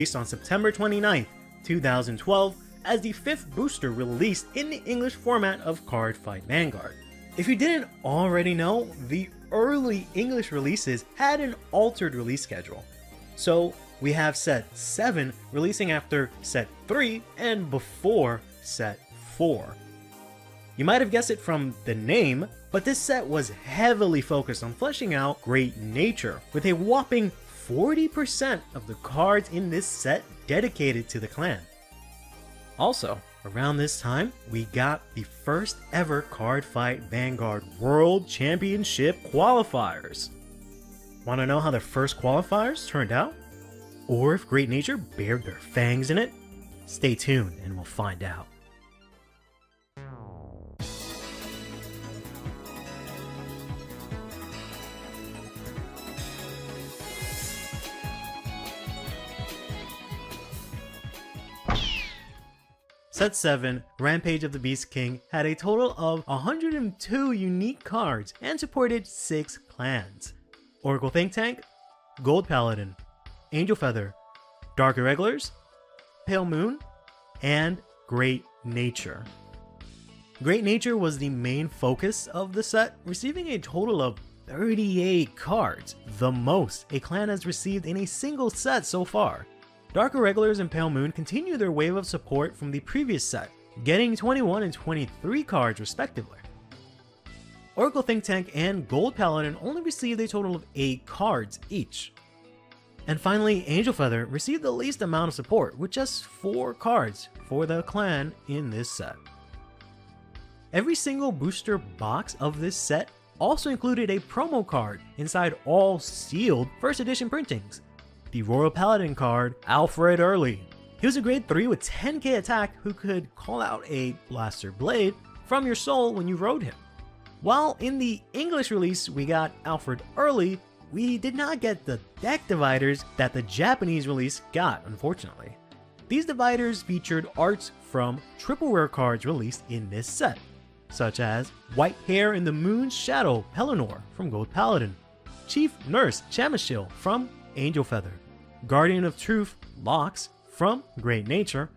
released on September 29th, 2012 as the 5th booster released in the English format of CurlyHairedVanguard. If you didn't already know, the early English releases had an altered release schedule. So we have set 7 releasing after set 3 and before set 4. You might have guessed it from the name, but this set was heavily focused on fleshing out Great Nature, with a whopping 40% of the cards in this set dedicated to the clan. Also, around this time, we got the first ever CurlyHairedVanguard World Championship qualifiers. Want to know how the first qualifiers turned out? Or if Great Nature bared their fangs in it? Stay tuned and we'll find out. Set 7, Rampage of the Beast King, had a total of 102 unique cards and supported 6 clans: Oracle Think Tank, Gold Paladin, Angel Feather, Dark Irregulars, Pale Moon, and Great Nature. Great Nature was the main focus of the set, receiving a total of 38 cards, the most a clan has received in a single set so far. Dark Irregulars and Pale Moon continue their wave of support from the previous set, getting 21 and 23 cards respectively. Oracle Think Tank and Gold Paladin only received a total of 8 cards each. And finally, Angel Feather received the least amount of support, with just 4 cards for the clan in this set. Every single booster box of this set also included a promo card inside all sealed first edition printings. The Royal Paladin card, Alfred Early. He was a grade 3 with 10k attack who could call out a Blaster Blade from your soul when you rode him. While in the English release we got Alfred Early, we did not get the deck dividers that the Japanese release got, unfortunately. These dividers featured arts from triple rare cards released in this set, such as White Hair in the Moon's Shadow Pelennor from Gold Paladin, Chief Nurse Chamishil from Angel Feather, Guardian of Truth Locks from Great Nature,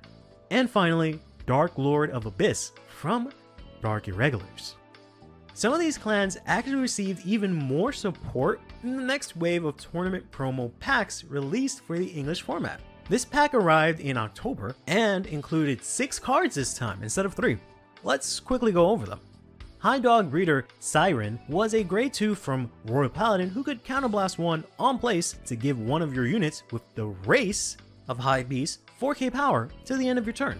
and finally Dark Lord of Abyss from Dark Irregulars. Some of these clans actually received even more support in the next wave of tournament promo packs released for the English format. This pack arrived in October and included 6 cards this time instead of 3. Let's quickly go over them. High Dog Breeder Siren was a grade 2 from Royal Paladin who could counterblast 1 on place to give one of your units with the race of High Beast 4k power to the end of your turn.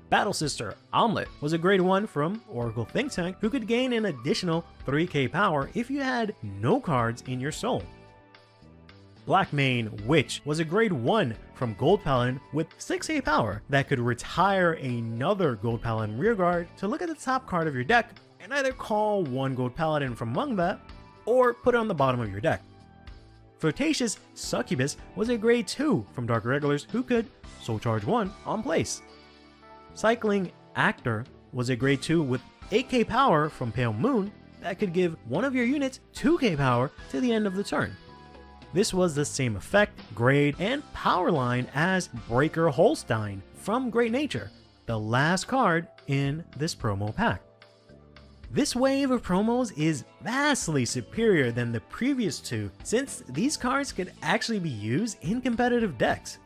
Battle Sister Omelette was a grade 1 from Oracle Think Tank who could gain an additional 3k power if you had no cards in your soul. Black Mane Witch was a grade 1 from Gold Paladin with 6k power that could retire another Gold Paladin rearguard to look at the top card of your deck and either call one Gold Paladin from among that or put it on the bottom of your deck. Flirtatious Succubus was a grade 2 from Dark Irregulars who could soul charge 1 on place. Cycling Actor was a grade 2 with 8k power from Pale Moon that could give one of your units 2k power to the end of the turn. This was the same effect, grade, and power line as Breaker Holstein from Great Nature, the last card in this promo pack. This wave of promos is vastly superior than the previous 2 since these cards could actually be used in competitive decks.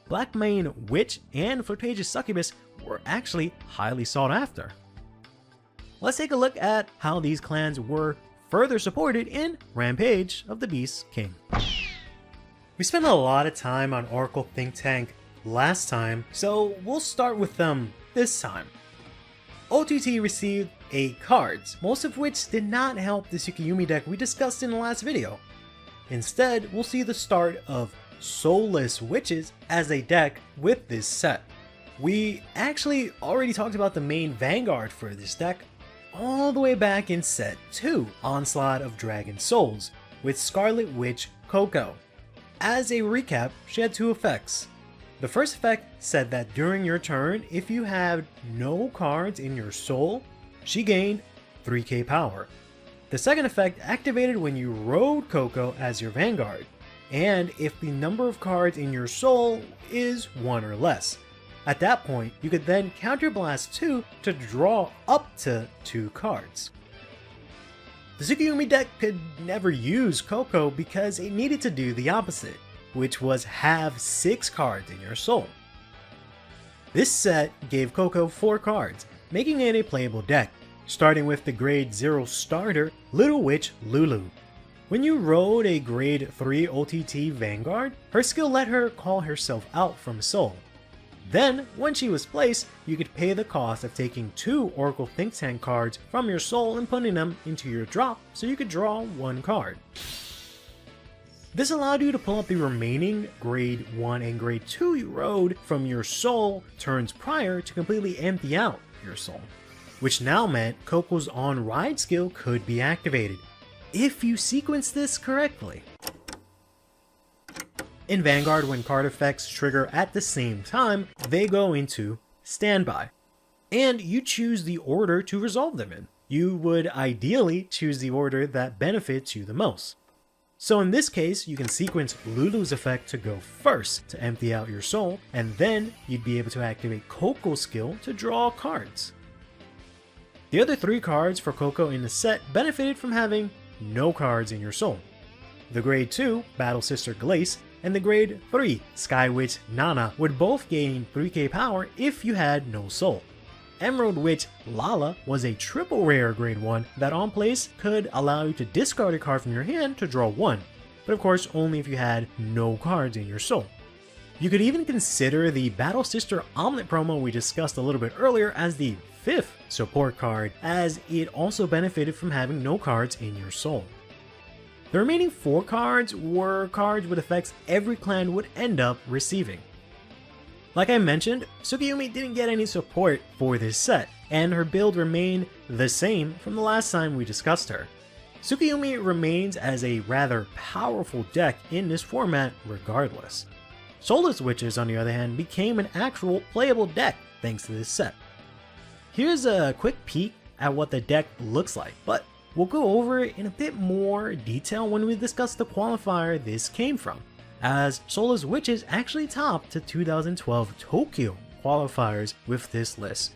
Black Mane Witch and Flirtatious Succubus were actually highly sought after. Let's take a look at how these clans were further supported in Rampage of the Beast King. We spent a lot of time on Oracle Think Tank last time, so we'll start with them this time. OTT received 8 cards, most of which did not help the Tsukuyomi deck we discussed in the last video. Instead, we'll see the start of Soulless Witches as a deck with this set. We actually already talked about the main Vanguard for this deck all the way back in set 2, Onslaught of Dragon Souls, with Scarlet Witch Coco. As a recap, she had 2 effects. The first effect said that during your turn, if you had no cards in your soul, she gained 3k power. The second effect activated when you rode Coco as your Vanguard. and if the number of cards in your soul is 1 or less. At that point, you could then counterblast 2 to draw up to 2 cards. The Tsukuyomi deck could never use Coco because it needed to do the opposite, which was have 6 cards in your soul. This set gave Coco 4 cards, making it a playable deck, starting with the grade 0 starter, Little Witch Lulu. When you rode a grade 3 OTT Vanguard, her skill let her call herself out from soul. Then, when she was placed, you could pay the cost of taking 2 Oracle Think Tank cards from your soul and putting them into your drop so you could draw 1 card. This allowed you to pull up the remaining grade 1 and grade 2 you rode from your soul turns prior to completely empty out your soul, which now meant Coco's on-ride skill could be activated, if you sequence this correctly. In Vanguard, when card effects trigger at the same time, they go into standby, and you choose the order to resolve them in. You would ideally choose the order that benefits you the most. So in this case, you can sequence Lulu's effect to go first to empty out your soul, and then you'd be able to activate Coco's skill to draw cards. The other 3 cards for Coco in the set benefited from having no cards in your soul. The grade 2, Battle Sister Glace, and the grade 3, Sky Witch Nana would both gain 3k power if you had no soul. Emerald Witch Lala was a triple rare grade 1 that on place could allow you to discard a card from your hand to draw 1, but of course only if you had no cards in your soul. You could even consider the Battle Sister Omelet promo we discussed a little bit earlier as the 5th support card, as it also benefited from having no cards in your soul. The remaining 4 cards were cards with effects every clan would end up receiving. Like I mentioned, Tsukuyomi didn't get any support for this set, and her build remained the same from the last time we discussed her. Tsukuyomi remains as a rather powerful deck in this format regardless. Soulless Witches, on the other hand, became an actual playable deck thanks to this set. Here's a quick peek at what the deck looks like, but we'll go over it in a bit more detail when we discuss the qualifier this came from, as Soulless Witches actually topped the 2012 Tokyo qualifiers with this list.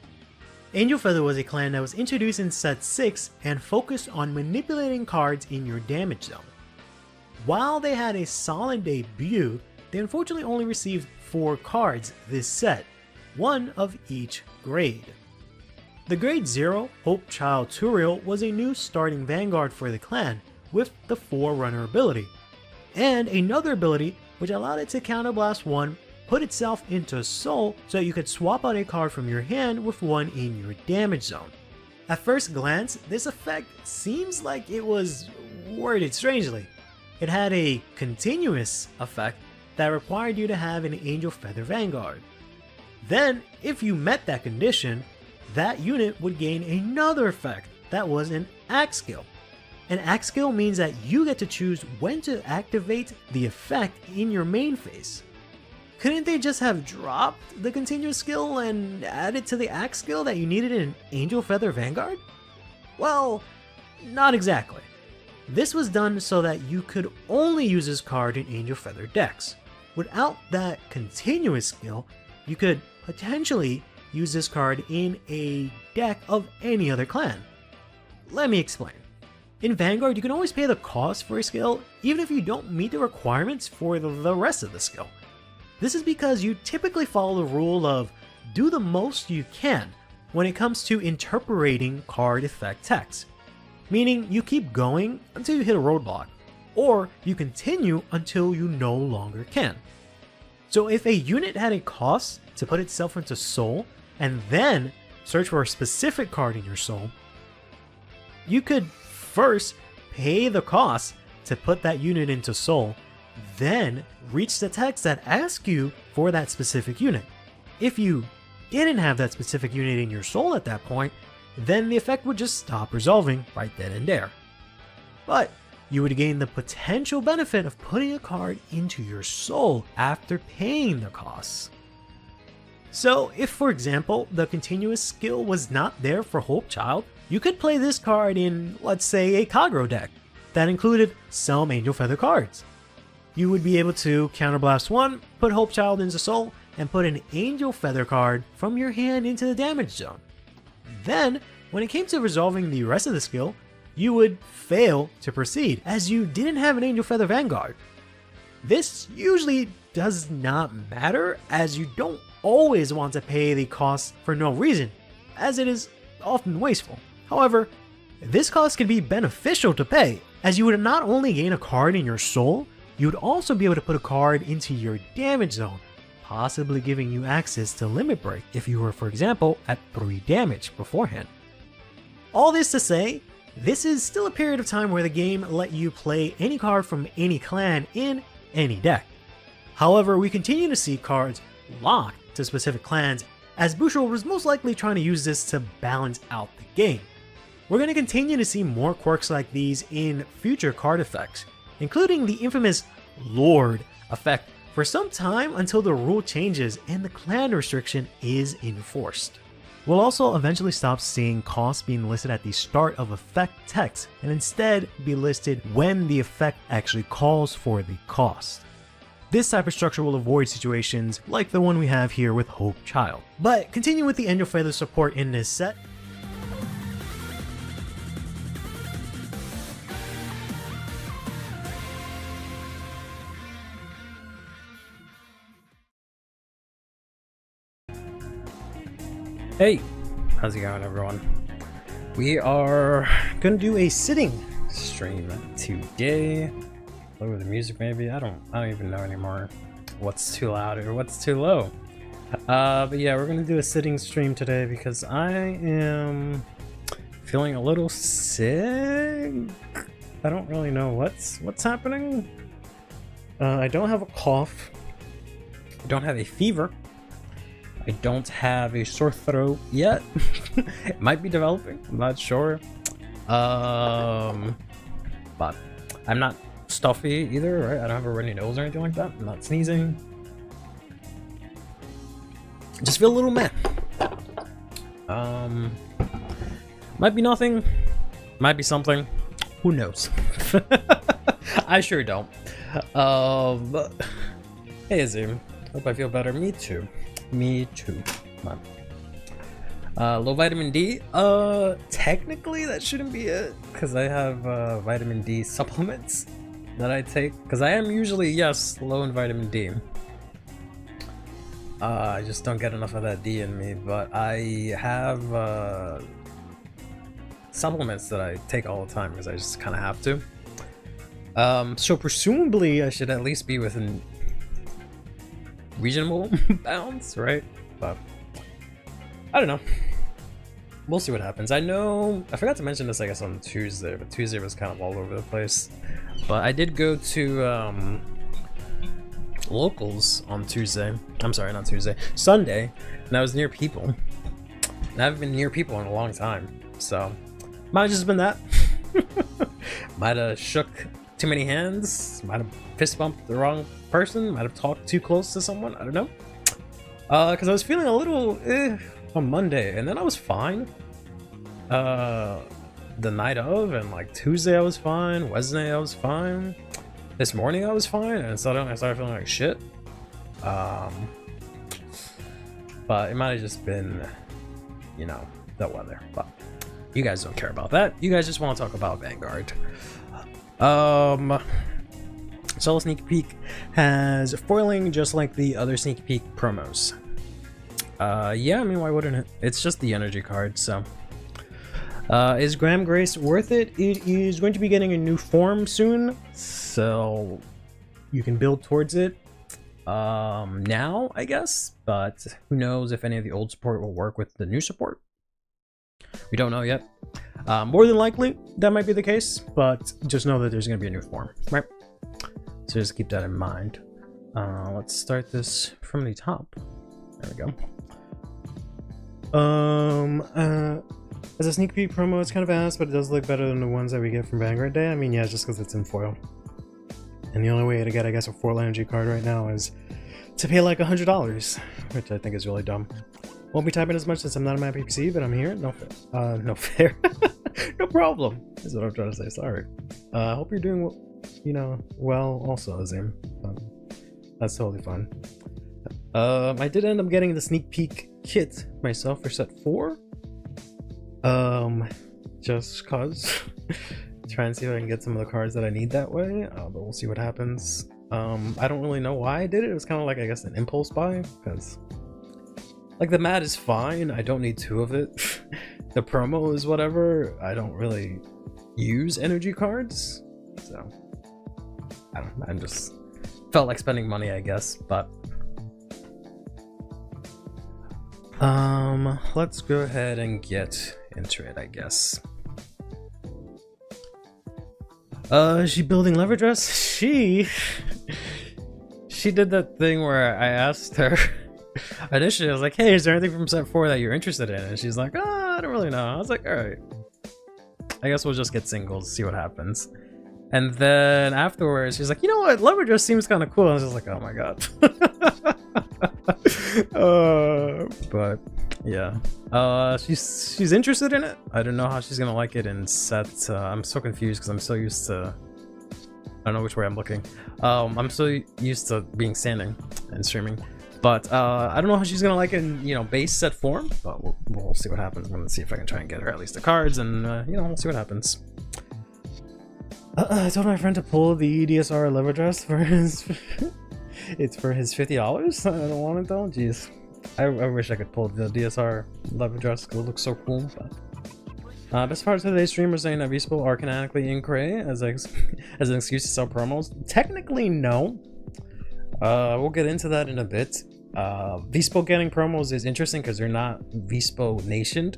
Angel Feather was a clan that was introduced in set 6 and focused on manipulating cards in your damage zone. While they had a solid debut, they unfortunately only received 4 cards this set, 1 of each grade. The grade 0 Hope Child Turiel was a new starting vanguard for the clan with the Forerunner ability, and another ability which allowed it to counterblast 1, put itself into soul so that you could swap out a card from your hand with 1 in your damage zone. At first glance, this effect seems like it was worded strangely. It had a continuous effect that required you to have an Angel Feather Vanguard. Then, if you met that condition, that unit would gain another effect that was an Axe skill. An Axe skill means that you get to choose when to activate the effect in your main phase. Couldn't they just have dropped the continuous skill and added to the Axe skill that you needed in Angel Feather Vanguard? Well, not exactly. This was done so that you could only use this card in Angel Feather decks. Without that continuous skill, you could potentially use this card in a deck of any other clan. Let me explain. In Vanguard, you can always pay the cost for a skill even if you don't meet the requirements for the rest of the skill. This is because you typically follow the rule of do the most you can when it comes to interpreting card effect text, meaning you keep going until you hit a roadblock, or you continue until you no longer can. So if a unit had a cost to put itself into soul and then search for a specific card in your soul, you could first pay the cost to put that unit into soul, then reach the text that asks you for that specific unit. If you didn't have that specific unit in your soul at that point, then the effect would just stop resolving right then and there. But you would gain the potential benefit of putting a card into your soul after paying the costs. So if, for example, the continuous skill was not there for Hope Child, you could play this card in, let's say, a Kagro deck that included some Angel Feather cards. you would be able to counterblast 1, put Hope Child into Soul, and put an Angel Feather card from your hand into the damage zone. Then, when it came to resolving the rest of the skill, you would fail to proceed, as you didn't have an Angel Feather Vanguard. This usually does not matter, as you don't always want to pay the cost for no reason, as it is often wasteful. However, this cost can be beneficial to pay, as you would not only gain a card in your soul, you would also be able to put a card into your damage zone, possibly giving you access to Limit Break if you were, for example, at 3 damage beforehand. All this to say, this is still a period of time where the game let you play any card from any clan in any deck. However, we continue to see cards locked to specific clans, as Bushel was most likely trying to use this to balance out the game. We're going to continue to see more quirks like these in future card effects, including the infamous Lord effect for some time until the rule changes and the clan restriction is enforced. We'll also eventually stop seeing costs being listed at the start of effect text and instead be listed when the effect actually calls for the cost. This type of structure will avoid situations like the one we have here with Hope Child. But continue with the Angel Feather support in this set. Hey, how's it going, everyone? We are gonna do a sitting stream today. Lower the music, maybe. I don't even know anymore what's too loud or what's too low. But yeah, we're gonna do a sitting stream today because I am feeling a little sick. I don't really know what's happening. I don't have a cough. I don't have a fever. I don't have a sore throat yet. It might be developing, I'm not sure. But I'm not stuffy either, right? I don't have a runny nose or anything like that. I'm not sneezing. Just feel a little meh. Might be nothing, might be something. Who knows? I sure don't. But hey, Azim. Hope I feel better. Me too. Me too. Come on. Low vitamin D. Technically that shouldn't be it, because I have vitamin D supplements that I take, because I am usually, yes, low in vitamin D. I just don't get enough of that D in me, but I have supplements that I take all the time because I just kind of have to. So presumably I should at least be within reasonable bounds, right? But I don't know. We'll see what happens. I forgot to mention this, I guess, on Tuesday, but Tuesday was kind of all over the place. But I did go to locals on Tuesday. I'm sorry, not Tuesday, Sunday, and I was near people. And I haven't been near people in a long time, so might have just been that. Might have shook too many hands, might have fist bumped the wrong person, might have talked too close to someone, I don't know. Because I was feeling a little on Monday, and then I was fine. The night of, and like Tuesday I was fine, Wednesday I was fine, this morning I was fine, and suddenly I started feeling like shit. But it might have just been, you know, the weather. But you guys don't care about that. You guys just want to talk about Vanguard. Solo Sneak Peek has foiling just like the other Sneak Peek promos. Yeah, I mean, why wouldn't it? It's just the energy card, so. Is Graham Grace worth it? It is going to be getting a new form soon, so you can build towards it now, I guess, but who knows if any of the old support will work with the new support. We don't know yet. More than likely, that might be the case, but just know that there's going to be a new form, right? So just keep that in mind. Let's start this from the top. There we go. As a sneak peek promo, it's kind of ass, but it does look better than the ones that we get from Vanguard Day. I mean, yeah, just because it's in foil. And the only way to get, I guess, a foil energy card right now is to pay like $100, which I think is really dumb. Won't be typing as much since I'm not on my PC, but I'm here. No fair. No fair. No problem, is what I'm trying to say. Sorry. Hope you're doing you know, well, also as him. That's totally fine. I did end up getting the sneak peek kit myself for set 4. Just cause. Try and see if I can get some of the cards that I need that way, but we'll see what happens. I don't really know why I did it. It was kind of like, I guess, an impulse buy, because like the mat is fine. I don't need 2 of it. The promo is whatever. I don't really use energy cards, so I don't know. I'm just felt like spending money, I guess. But let's go ahead and get into it, I guess. Is she building lever dress? She did that thing where I asked her initially, I was like, hey, is there anything from set 4 that you're interested in? And she's like, oh, I don't really know. I was like, all right, I guess we'll just get singles, see what happens. And then afterwards, she's like, you know what, lever dress seems kind of cool. I was just like, oh my god. But yeah, she's interested in it. I don't know how she's gonna like it in set. I'm so confused because I'm so used to, I don't know which way I'm looking. I'm so used to being standing and streaming, but I don't know how she's gonna like it in, you know, base set form. But we'll see what happens. I'm gonna see if I can try and get her at least the cards, and you know, we'll see what happens. I told my friend to pull the DSR lever dress for his. It's for his $50. I don't want it though. Jeez, I wish I could pull the DSR lever dress because it looks so cool. But as far as today's stream, we're saying that Vispo are canonically in Cray as an excuse to sell promos. Technically, no. We'll get into that in a bit. Vispo getting promos is interesting because they're not Vispo nationed,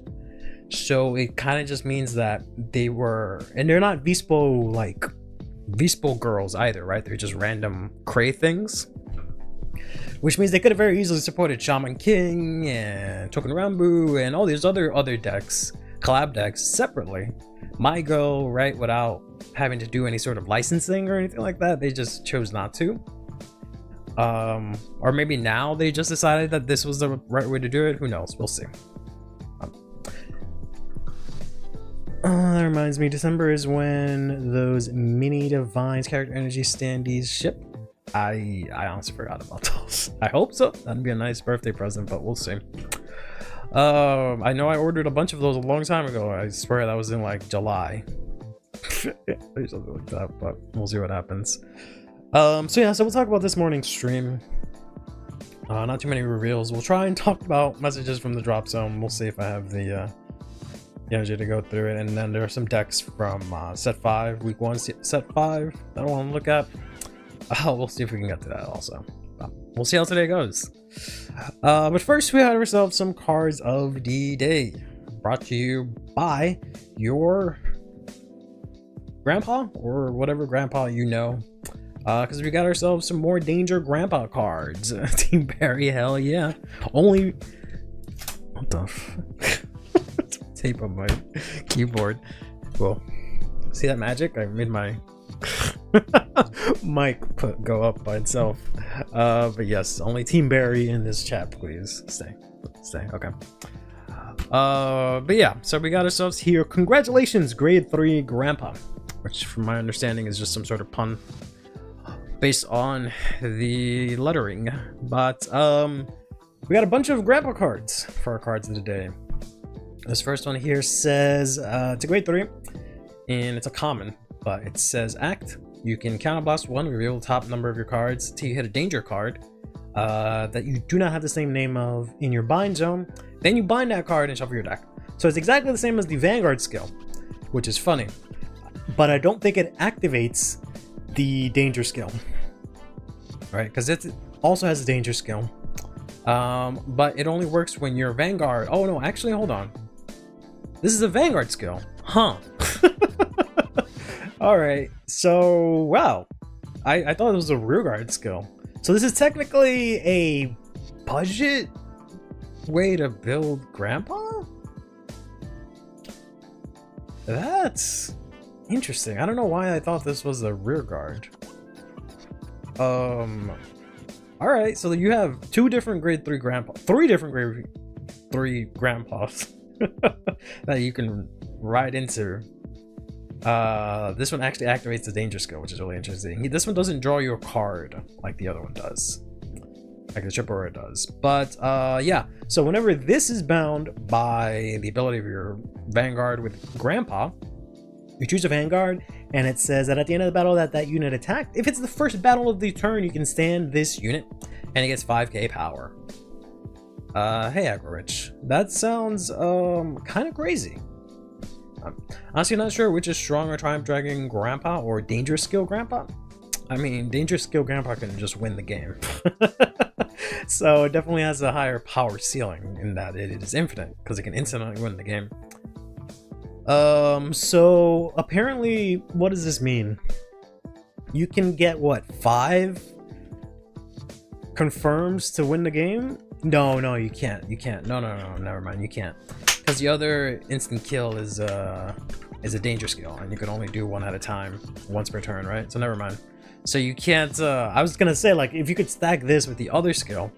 so it kind of just means that they were, and they're not Vispo like Vispo girls either, right? They're just random Cray things, which means they could have very easily supported Shaman King and Token Rambu and all these other decks, collab decks separately. My Go, right, without having to do any sort of licensing or anything like that. They just chose not to. Or maybe now they just decided that this was the right way to do it. Who knows? We'll see. That reminds me, December is when those mini Divines character energy standees ship. I honestly forgot about those. I hope so. That'd be a nice birthday present, but we'll see. I know I ordered a bunch of those a long time ago. I swear that was in like July. Or something like that, but we'll see what happens. So yeah, so we'll talk about this morning's stream. Not too many reveals. We'll try and talk about messages from the drop zone. We'll see if I have the energy to go through it. And then there are some decks from set 5, week 1, set 5 that I want to look at. We'll see if we can get to that also. We'll see how today goes. But first, we had ourselves some cards of the day, brought to you by your grandpa or whatever grandpa you know. Because we got ourselves some more Danger Grandpa cards. Team Barry, hell yeah. Only. What the fuck? Tape on my keyboard. Cool. See that magic? I made my mic go up by itself. But yes, only Team Barry in this chat, please. Stay. Okay. But yeah, so we got ourselves here. Congratulations, grade 3 Grandpa, which from my understanding is just some sort of pun based on the lettering. But we got a bunch of Grandpa cards for our cards of the day. This first one here says it's a grade 3 and it's a common, but it says act. You can counterblast 1, reveal the top number of your cards till you hit a danger card that you do not have the same name of in your bind zone. Then you bind that card and shuffle your deck. So it's exactly the same as the Vanguard skill, which is funny, but I don't think it activates the danger skill, right? Because it also has a danger skill, but it only works when you're Vanguard. Oh no, actually, hold on. This is a Vanguard skill, huh? All right, so wow, I thought it was a rearguard skill. So this is technically a budget way to build Grandpa? That's interesting. I don't know why I thought this was a rearguard. All right, so you have 2 different grade 3 Grandpa, 3 different grade 3 Grandpas that you can ride into This one actually activates the danger skill, which is really interesting. This one doesn't draw you a card like the other one does, like the Chipper does. But yeah, so whenever this is bound by the ability of your Vanguard with Grandpa, you choose a Vanguard, and it says that at the end of the battle that unit attacked, if it's the first battle of the turn, you can stand this unit, and it gets 5k power. Hey, Aggro Rich. That sounds kind of crazy. I'm honestly not sure which is stronger, Triumph Dragon Grandpa or Dangerous Skill Grandpa. I mean, Dangerous Skill Grandpa can just win the game. So it definitely has a higher power ceiling in that it is infinite, because it can instantly win the game. So apparently, what does this mean? You can get what, 5 confirms to win the game? No, you can't. No, never mind, you can't, because the other instant kill is a danger skill, and you can only do 1 at a time, once per turn, right? So never mind. So you can't. I was gonna say, like, if you could stack this with the other skill,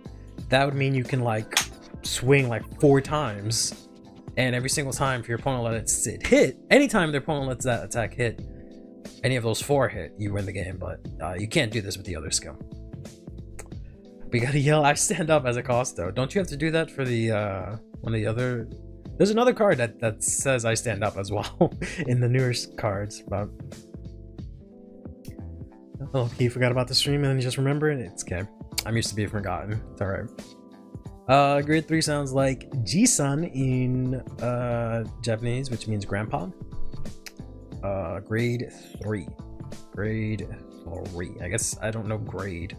that would mean you can like swing like 4 times. And every single time, if your opponent lets it hit, anytime their opponent lets that attack hit, any of those 4 hit, you win the game. But you can't do this with the other skill. We gotta yell, I stand up as a cost, though. Don't you have to do that for the one of the other? There's another card that says I stand up as well in the newer cards. But oh, he forgot about the stream and then you just remember it. It's okay. I'm used to being forgotten. It's all right. Grade 3 sounds like Ji-san in Japanese, which means grandpa. Grade 3. Grade 3. I guess I don't know grade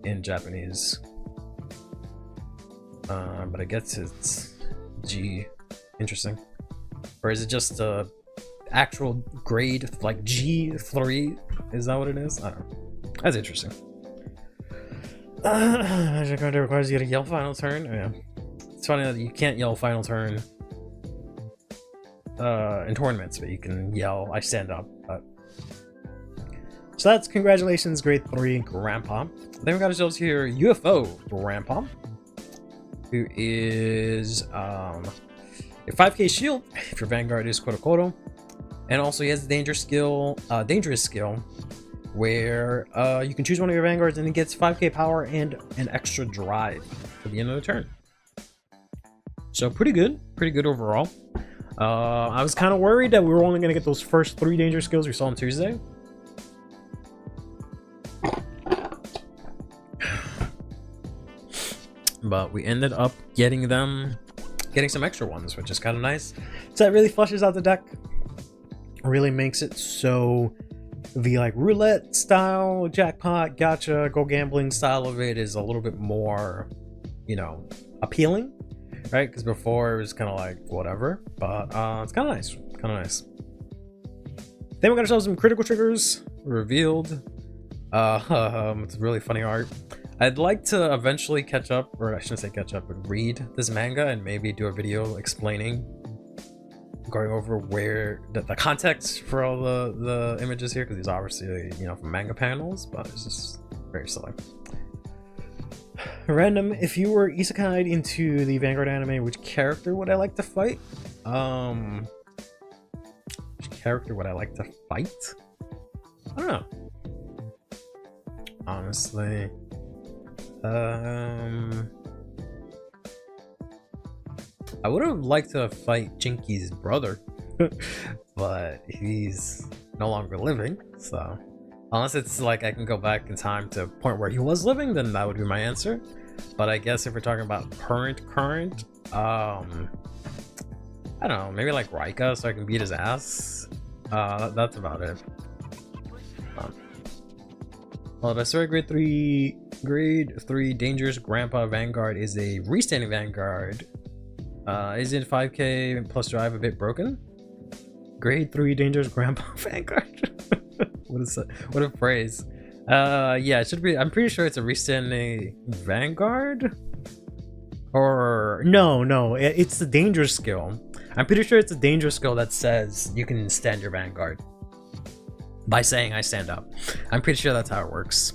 in Japanese. But I guess it's G. Interesting. Or is it just actual grade, like G3? Is that what it is? I don't know. That's interesting. Magic card requires you to yell final turn. Oh, yeah. It's funny that you can't yell final turn in tournaments, but you can yell I stand up. So that's congratulations, grade 3 Grandpa. Then we got ourselves here UFO Grandpa, who is a 5k shield if your Vanguard is Koto, and also he has the dangerous skill, where you can choose one of your Vanguards and it gets 5k power and an extra drive for the end of the turn. So pretty good overall. I was kind of worried that we were only going to get those first 3 danger skills we saw on Tuesday. But we ended up getting some extra ones, which is kind of nice. So that really flushes out the deck. Really makes it so the like roulette style, jackpot, gotcha, go gambling style of it is a little bit more, you know, appealing, right? Because before it was kind of like whatever, but it's kind of nice, Then we got ourselves some critical triggers revealed. It's really funny art. I'd like to eventually catch up, or I shouldn't say catch up, but read this manga and maybe do a video explaining, going over where the context for all the images here, because these are obviously, you know, from manga panels, but it's just very silly. Random, if you were isekai'd into the Vanguard anime, which character would I like to fight? Which character would I like to fight? I don't know. Honestly. I would have liked to fight Jinky's brother, but he's no longer living, so unless it's like I can go back in time to a point where he was living, then that would be my answer. But I guess if we're talking about current, I don't know, maybe like Raika so I can beat his ass. That's about it. Well, the story grade 3 Dangerous Grandpa Vanguard is a restanding Vanguard. Is it 5k plus drive a bit broken? Grade 3 Dangerous Grandpa Vanguard. What is that? What a phrase. Yeah, it should be. I'm pretty sure it's a restanding Vanguard. Or no, it's the danger skill. I'm pretty sure it's a danger skill that says you can stand your Vanguard by saying I stand up. I'm pretty sure that's how it works.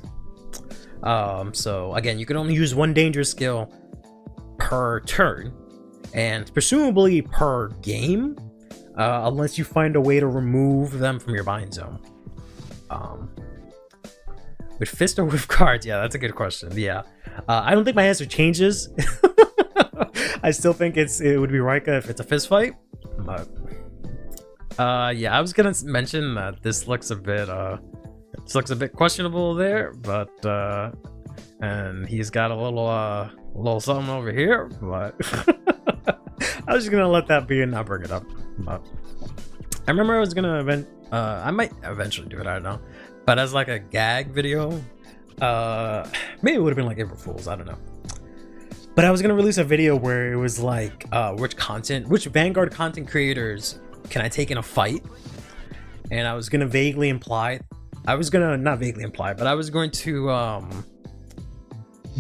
So again, you can only use 1 danger skill per turn, and presumably per game. unless you find a way to remove them from your bind zone. With fist or with cards? Yeah, that's a good question. Yeah, I don't think my answer changes. I still think it would be Rika if it's a fist fight. But yeah, I was gonna mention that this looks a bit questionable there, but and he's got a little something over here, but I was just gonna let that be and not bring it up. But I remember I was gonna I might eventually do it, I don't know, but as like a gag video, maybe it would have been like April Fools, I don't know. But I was gonna release a video where it was like, which Vanguard content creators can I take in a fight? And I was gonna not vaguely imply, but I was going to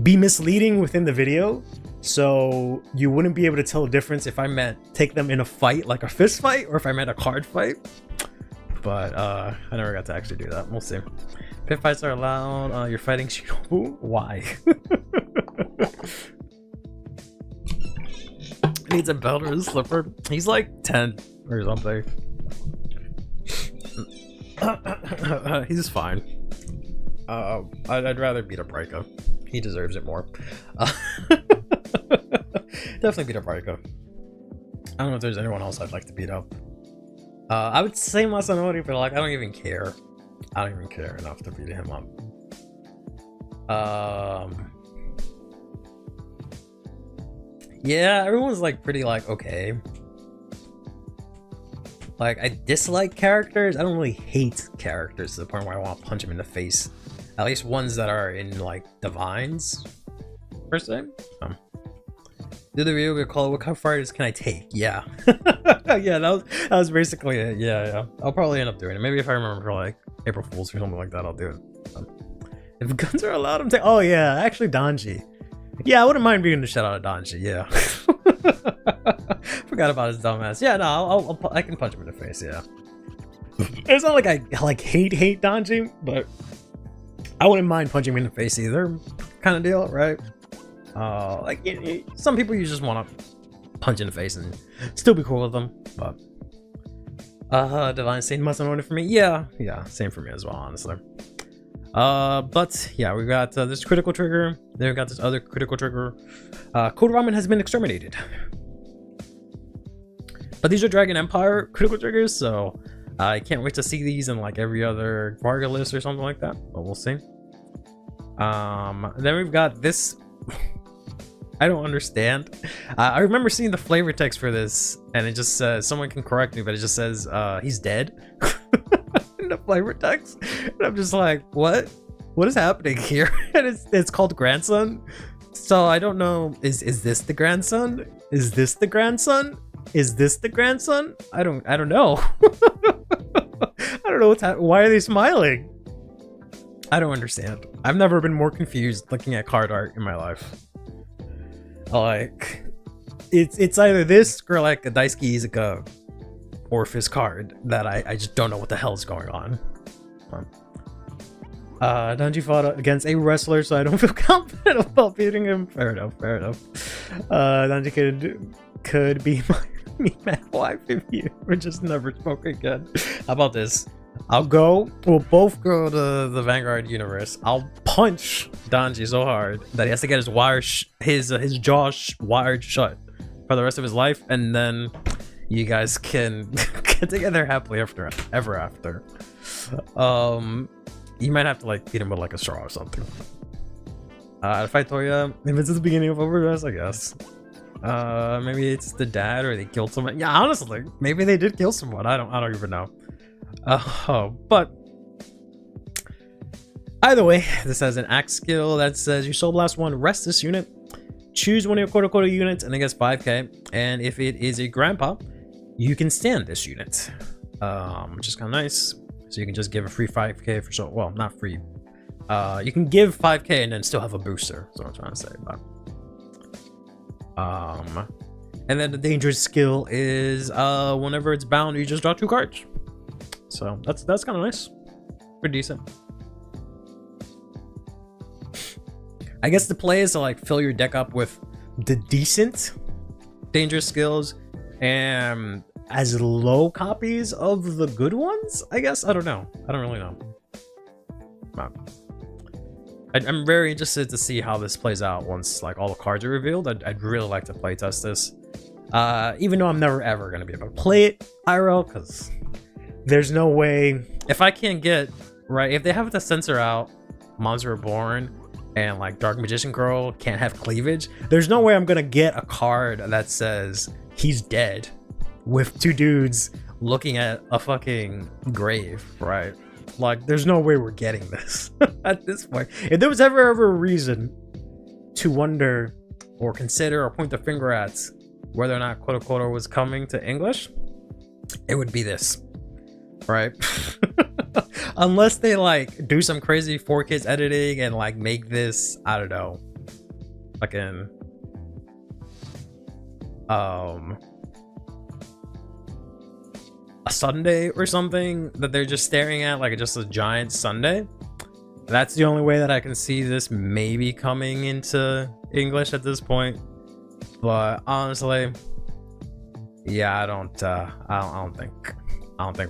be misleading within the video, so you wouldn't be able to tell the difference if I meant take them in a fight, like a fist fight, or if I meant a card fight. But I never got to actually do that. We'll see. Pit fights are allowed. You're fighting Shinobu? Why? Needs a belt or a slipper. He's like 10 or something. He's fine. I'd rather beat up Rika. He deserves it more. Definitely beat up Rika. I don't know if there's anyone else I'd like to beat up. I would say Masanori, but like I don't even care. I don't even care enough to beat him up. Yeah, everyone's like pretty like okay. Like I dislike characters. I don't really hate characters to the point where I want to punch them in the face. At least ones that are in like divines, per se. Do the video we call it, what kind of fighters can I take? Yeah. Yeah, that was basically it. Yeah. I'll probably end up doing it. Maybe if I remember for like April Fools or something like that, I'll do it. If guns are allowed, I'm taking. Oh yeah, actually Danji. Yeah, I wouldn't mind beating the shit out of Danji. Yeah. Forgot about his dumbass. Yeah, no, I can punch him in the face. Yeah. It's not like I like hate Danji, but I wouldn't mind punching him in the face either, kind of deal, right? Like some people you just want to punch in the face and still be cool with them, but Divine Saint mustn't order for me. Yeah, same for me as well, honestly. But yeah, we got this critical trigger. Then we got this other critical trigger. Code Ramen has been exterminated. But these are Dragon Empire critical triggers, so I can't wait to see these in like every other Varga list or something like that. But we'll see. Then we've got this. I don't understand. I remember seeing the flavor text for this, and it just says, someone can correct me, but it just says he's dead in the flavor text. And I'm just like, what is happening here? And it's called grandson, so I don't know. Is this the grandson? Is this the grandson? Is this the grandson? I don't know. I don't know what's happening. Why are they smiling? I don't understand. I've never been more confused looking at card art in my life. Like, it's either this or like a Daisuke Izuka Orphis card that I just don't know what the hell is going on. Danji fought against a wrestler, so I don't feel confident about beating him. Fair enough. Danji could be my wife if you were just never spoke again. How about this? We'll both go to the Vanguard universe. I'll punch Danji so hard that he has to get his jaw wired shut for the rest of his life, and then you guys can get together happily ever after. You might have to like feed him with like a straw or something. To fight Toya, if it's at the beginning of Overdress, I guess. Maybe it's the dad or they killed someone. Yeah, honestly, maybe they did kill someone. I don't even know. But either way, this has an axe skill that says you Soul Blast 1, rest this unit, choose one of your Kodo units, and it gets 5k. And if it is a grandpa, you can stand this unit, which is kind of nice. So you can just give a free 5k for so well, not free. You can give 5k and then still have a booster. That's what I'm trying to say. But and then the dangerous skill is whenever it's bound, you just draw 2 cards. So that's kind of nice, pretty decent. I guess the play is to like fill your deck up with the decent dangerous skills and as low copies of the good ones, I guess. I don't know. I don't really know. I'm very interested to see how this plays out once like all the cards are revealed. I'd really like to playtest this. Even though I'm never ever gonna be able to play it IRL, because there's no way. If I can't get right, if they have to censor out Monster Reborn and like Dark Magician Girl can't have cleavage, there's no way I'm gonna get a card that says he's dead with two dudes looking at a fucking grave, right? Like, there's no way we're getting this at this point. If there was ever a reason to wonder or consider or point the finger at whether or not Kodo was coming to English, it would be this, right? Unless they like do some crazy 4Kids editing and like make this, I don't know, fucking a sundae or something that they're just staring at, like just a giant sundae. That's the only way that I can see this maybe coming into English at this point. But honestly, yeah, I don't think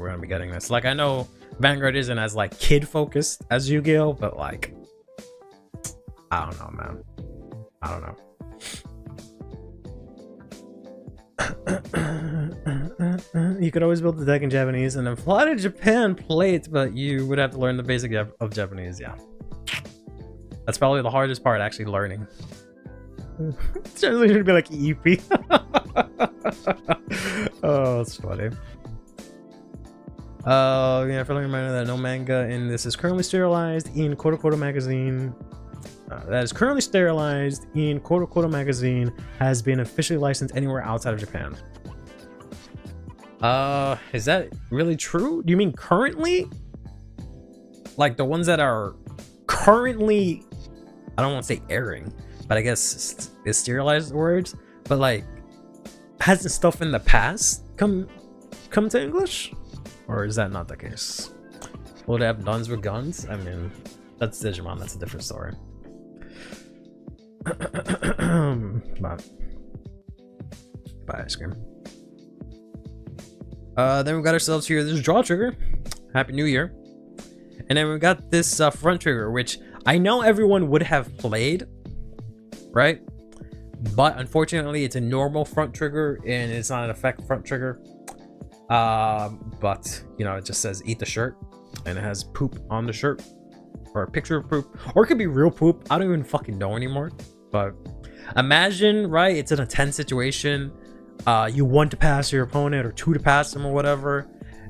we're gonna be getting this. Like, I know Vanguard isn't as like kid focused as Yu-Gi-Oh, but like, I don't know, man. I don't know. You could always build the deck in Japanese and then fly to Japan, play it, but you would have to learn the basic of Japanese. Yeah, that's probably the hardest part, actually learning. It's generally gonna be like EP. Oh, it's funny. Yeah, for a reminder that no manga in this is currently sterilized in Kodo magazine. That is currently sterilized in Kodo magazine has been officially licensed anywhere outside of Japan. Is that really true? Do you mean currently? Like the ones that are currently, I don't want to say airing, but I guess is sterilized words, but like, hasn't stuff in the past come to English? Or is that not the case? Will they have nuns with guns? I mean, that's Digimon, that's a different story. But buy ice cream. Then we got ourselves here this draw trigger. Happy New Year. And then we got this front trigger, which I know everyone would have played, right? But unfortunately, it's a normal front trigger and it's not an effect front trigger. But you know, it just says eat the shirt and it has poop on the shirt, or a picture of poop, or it could be real poop. I don't even fucking know anymore. But imagine, right, it's in a tense situation. You want to pass your opponent or two to pass them or whatever,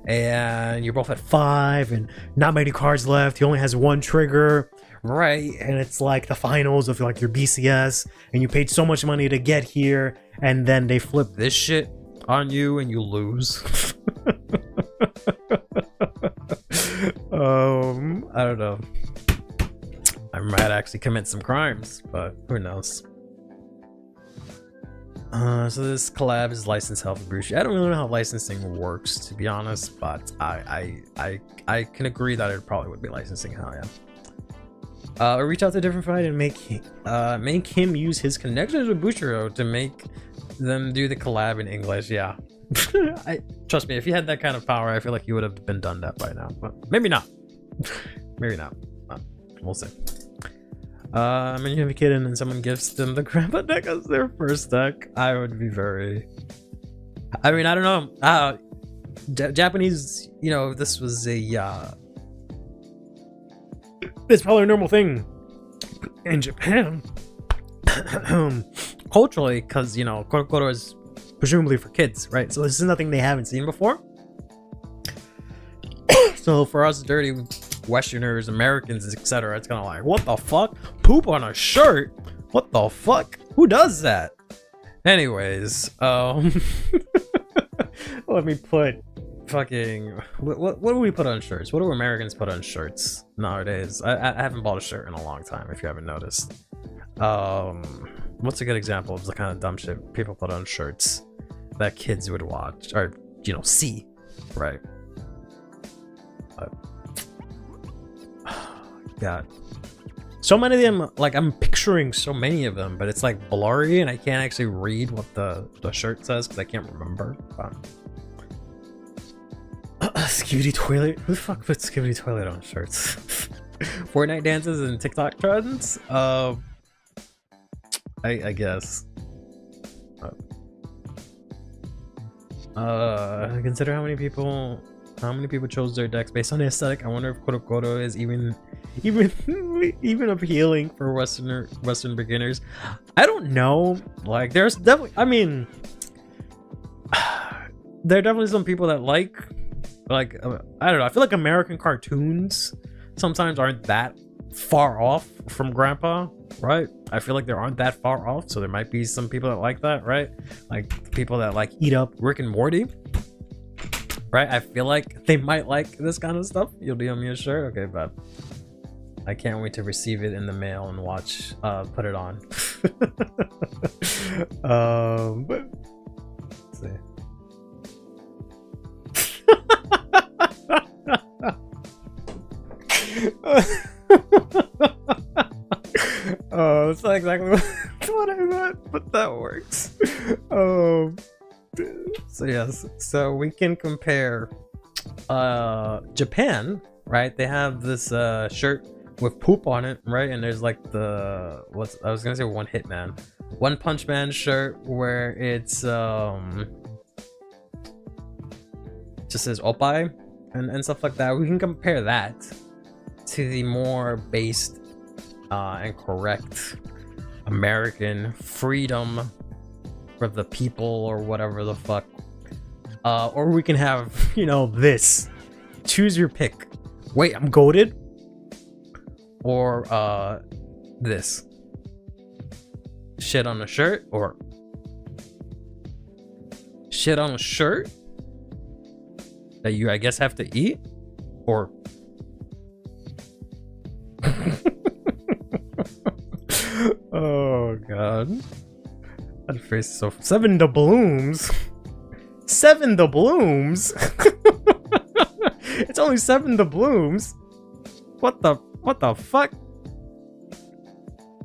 and you're both at 5 and not many cards left. He only has one trigger, right? And it's like the finals of like your BCS, and you paid so much money to get here, and then they flip this shit on you and you lose. I don't know. I might actually commit some crimes, but who knows? So this collab is licensed hell for Bruce. I don't really know how licensing works, to be honest, but I can agree that it probably would be licensing hell, yeah. Reach out to a different fight and make him use his connections with Bushiro to make them do the collab in English. Yeah. Trust me, if you had that kind of power, I feel like you would have been done that by now, but maybe not. Maybe not. We'll see. I mean, you have a kid and then someone gives them the grandpa deck as their first deck. I would be very, I mean, I don't know. Japanese, you know, this was a it's probably a normal thing in Japan culturally, because, you know, Kodo is presumably for kids, right? So this is nothing they haven't seen before. So for us dirty Westerners, Americans, etc., it's kind of like, what the fuck? Poop on a shirt? What the fuck? Who does that? Anyways, let me put fucking what do we put on shirts? What do Americans put on shirts nowadays? I haven't bought a shirt in a long time, if you haven't noticed. What's a good example of the kind of dumb shit people put on shirts that kids would watch or, you know, see, right? God, so many of them, like, I'm picturing so many of them, but it's like blurry and I can't actually read what the shirt says because I can't remember. But Skibidi toilet? Who the fuck puts skibidi toilet on shirts? Fortnite dances and TikTok trends? I guess. Consider how many people chose their decks based on the aesthetic. I wonder if Kodo is even appealing for Western beginners. I don't know. Like, there's definitely, I mean, there are definitely some people that like I don't know. I feel like American cartoons sometimes aren't that far off from Grandpa, right? I feel like they aren't that far off, so there might be some people that like that, right? Like people that like eat up Rick and Morty, right? I feel like they might like this kind of stuff. You'll DM me a shirt, okay? But I can't wait to receive it in the mail and watch. Put it on. But let's see. It's not exactly what I meant, but that works. So yes, so we can compare Japan, right? They have this shirt with poop on it, right? And there's like I was gonna say One Punch Man shirt where it's just says oppai and stuff like that. We can compare that to the more based and correct American freedom for the people or whatever the fuck. Or we can have, this. Choose your pick. Wait, I'm goated? Or this. Shit on a shirt or shit on a shirt that you, I guess, have to eat? Or oh god, that face is so 7 doubloons. 7 doubloons. It's only 7 doubloons. What the fuck?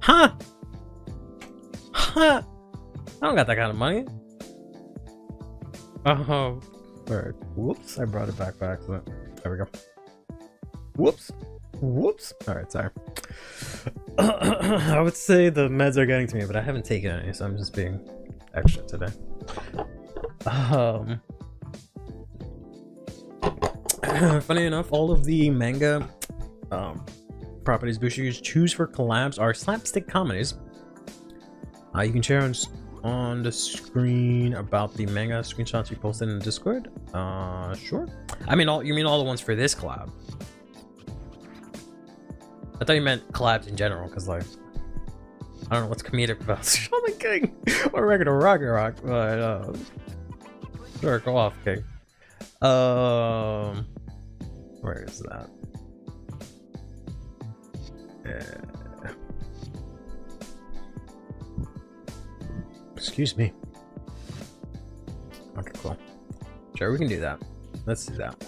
Huh? I don't got that kind of money. Oh, alright. Whoops, I brought it back by accident. There we go. Whoops. Alright, sorry. I would say the meds are getting to me, but I haven't taken any, so I'm just being extra today. Funny enough, all of the manga properties Bushi's choose for collabs are slapstick comedies. You can share on the screen about the manga screenshots you posted in the Discord. Sure. You mean all the ones for this collab? I thought you meant collabs in general, because like I don't know what's comedic about Shaman King or regular Rock, but sure, go off, King. Where is that? Yeah. Excuse me. Okay, cool. Sure, we can do that. Let's do that.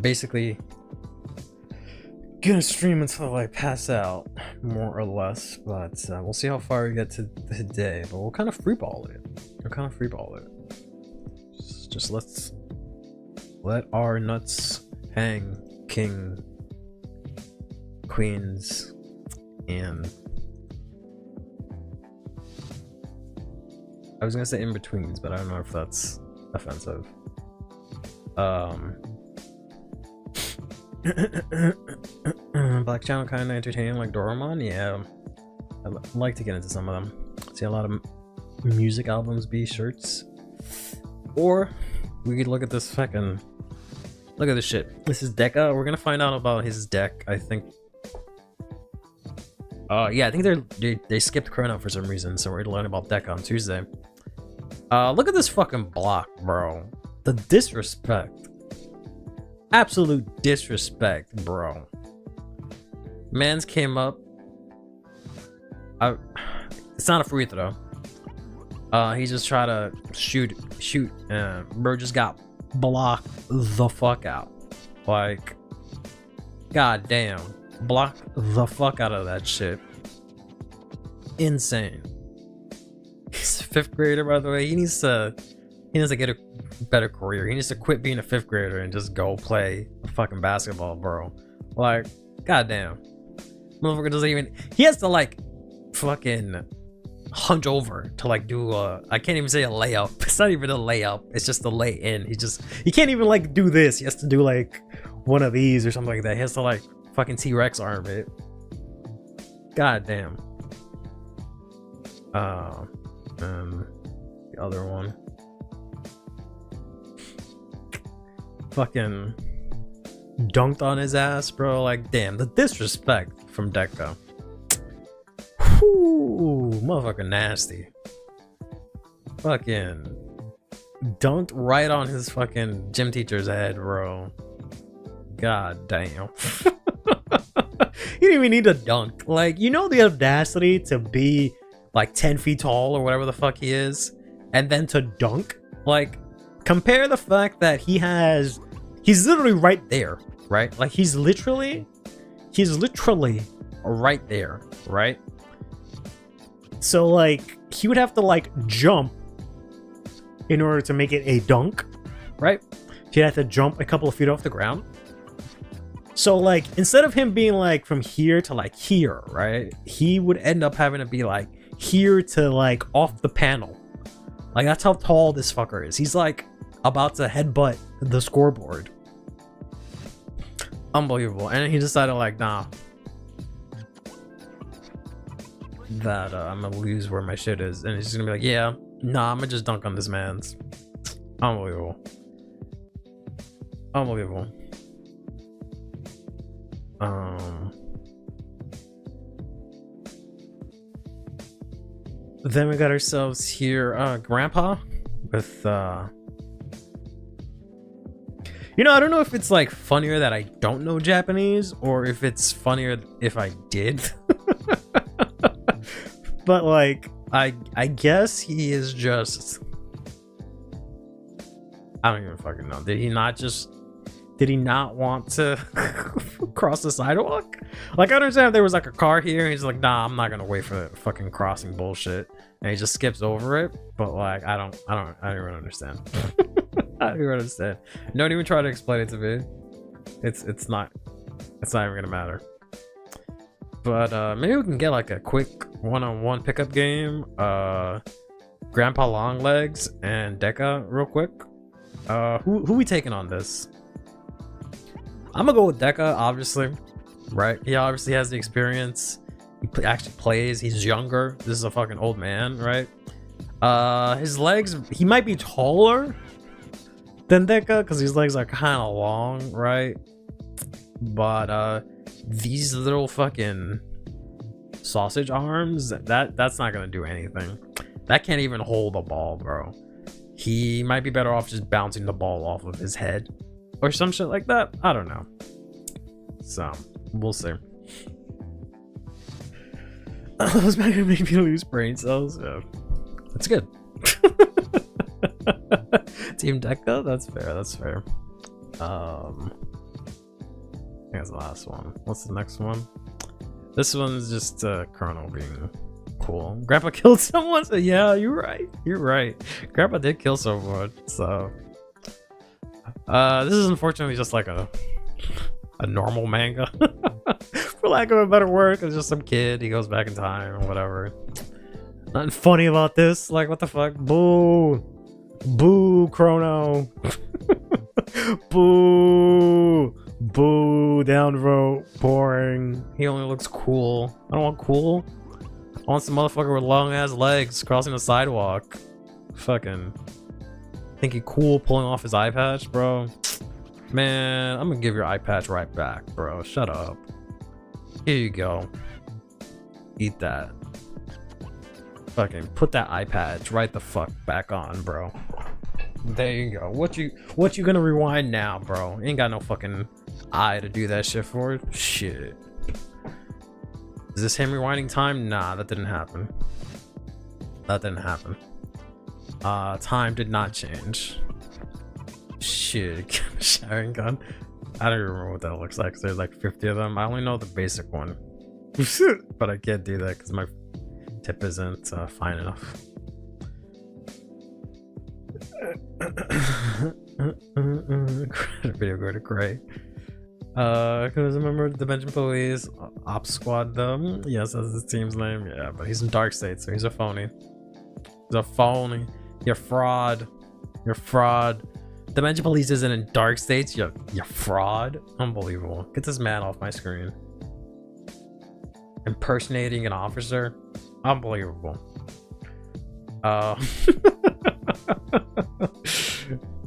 Basically, gonna stream until I pass out, more or less, but we'll see how far we get today. But we'll kind of freeball it. Just let's let our nuts hang, king, queens, and I was gonna say in betweens, but I don't know if that's offensive. Black channel kind of entertaining like Doraemon. Yeah, I'd like to get into some of them. See a lot of music albums be shirts, or we could look at this fucking look at this shit. This is Deca. We're gonna find out about his deck, I think. Yeah, I think they skipped Chrono for some reason, so we're gonna learn about Deca on Tuesday. Look at this fucking block, bro. The disrespect. Absolute disrespect, bro. Mans came up. It's not a free throw. He just tried to shoot. Bro just got blocked the fuck out. Like, god damn. Block the fuck out of that shit. Insane. He's a 5th grader, by the way. He needs to He needs to get a better career. He needs to quit being a 5th grader and just go play fucking basketball, bro. Like, goddamn. Motherfucker doesn't even... He has to, like, fucking hunch over to, like, do a... I can't even say a layup. It's not even a layup. It's just a lay in. He can't even, like, do this. He has to do, like, one of these or something like that. He has to, like, fucking T-Rex arm it. Goddamn. And the other one. Fucking dunked on his ass, bro. Like, damn, the disrespect from Deca. Whew, motherfucker nasty. Fucking dunked right on his fucking gym teacher's head, bro. God damn. He didn't even need to dunk. Like, you know the audacity to be like 10 feet tall or whatever the fuck he is, and then to dunk? Like, compare the fact that he's literally right there, right? Like, he's literally right there, right? So, like, he would have to, like, jump in order to make it a dunk, right? He'd have to jump a couple of feet off the ground. So, like, instead of him being, like, from here to, like, here, right? He would end up having to be, like, here to, like, off the panel. Like, that's how tall this fucker is. He's, like, about to headbutt the scoreboard. Unbelievable. And he decided, like, nah, that I'm gonna lose where my shit is, and he's just gonna be like, yeah, nah, I'm gonna just dunk on this man's. Unbelievable. Unbelievable. Then we got ourselves here Grandpa with you know, I don't know if it's like funnier that I don't know Japanese or if it's funnier if I did. But like I guess he is just, I don't even fucking know. Did he not want to cross the sidewalk? Like, I understand if there was like a car here and he's like, nah, I'm not gonna wait for the fucking crossing bullshit, and he just skips over it. But like, I don't even understand. I don't even understand. Don't even try to explain it to me. It's not even gonna matter. But maybe we can get like a quick one-on-one pickup game. Grandpa Longlegs and Deca real quick. Who we taking on this? I'm gonna go with Deca, obviously, right? He obviously has the experience. He actually plays. He's younger. This is a fucking old man, right? His legs, he might be taller than Deca because his legs are kind of long, right? But these little fucking sausage arms, that's not gonna do anything. That can't even hold a ball, bro. He might be better off just bouncing the ball off of his head or some shit like that. I don't know. So we'll see. Those might make me lose brain cells. Yeah. That's good. Team Deca, that's fair. That's fair. I think that's the last one. What's the next one? This one's just Colonel being cool. Grandpa killed someone. So yeah, you're right. You're right. Grandpa did kill someone. So this is unfortunately just like a normal manga, for lack of a better word. It's just some kid. He goes back in time or whatever. Nothing funny about this. Like, what the fuck? Boo, boo, Chrono. Boo, boo, down the road. Boring. He only looks cool. I don't want cool. I want some motherfucker with long ass legs crossing the sidewalk. Fucking think he cool pulling off his eye patch, bro. Man, I'm gonna give your eye patch right back, bro. Shut up. Here you go. Eat that. Fucking put that eye patch right the fuck back on, bro. There you go. What you gonna rewind now, bro? Ain't got no fucking eye to do that shit for. Shit. Is this him rewinding time? Nah, that didn't happen. That didn't happen. Time did not change. Shit. Sharing gun. I don't even remember what that looks like. There's like 50 of them. I only know the basic one. But I can't do that because my tip isn't fine enough. Video go to Gray. Because I remember Dimension Police, Op Squad, yes, that's his team's name. Yeah, but he's in Dark State, so he's a phony. He's a phony. You're fraud. You're fraud. Dimension Police isn't in Dark States. You're fraud. Unbelievable. Get this man off my screen. Impersonating an officer. Unbelievable. All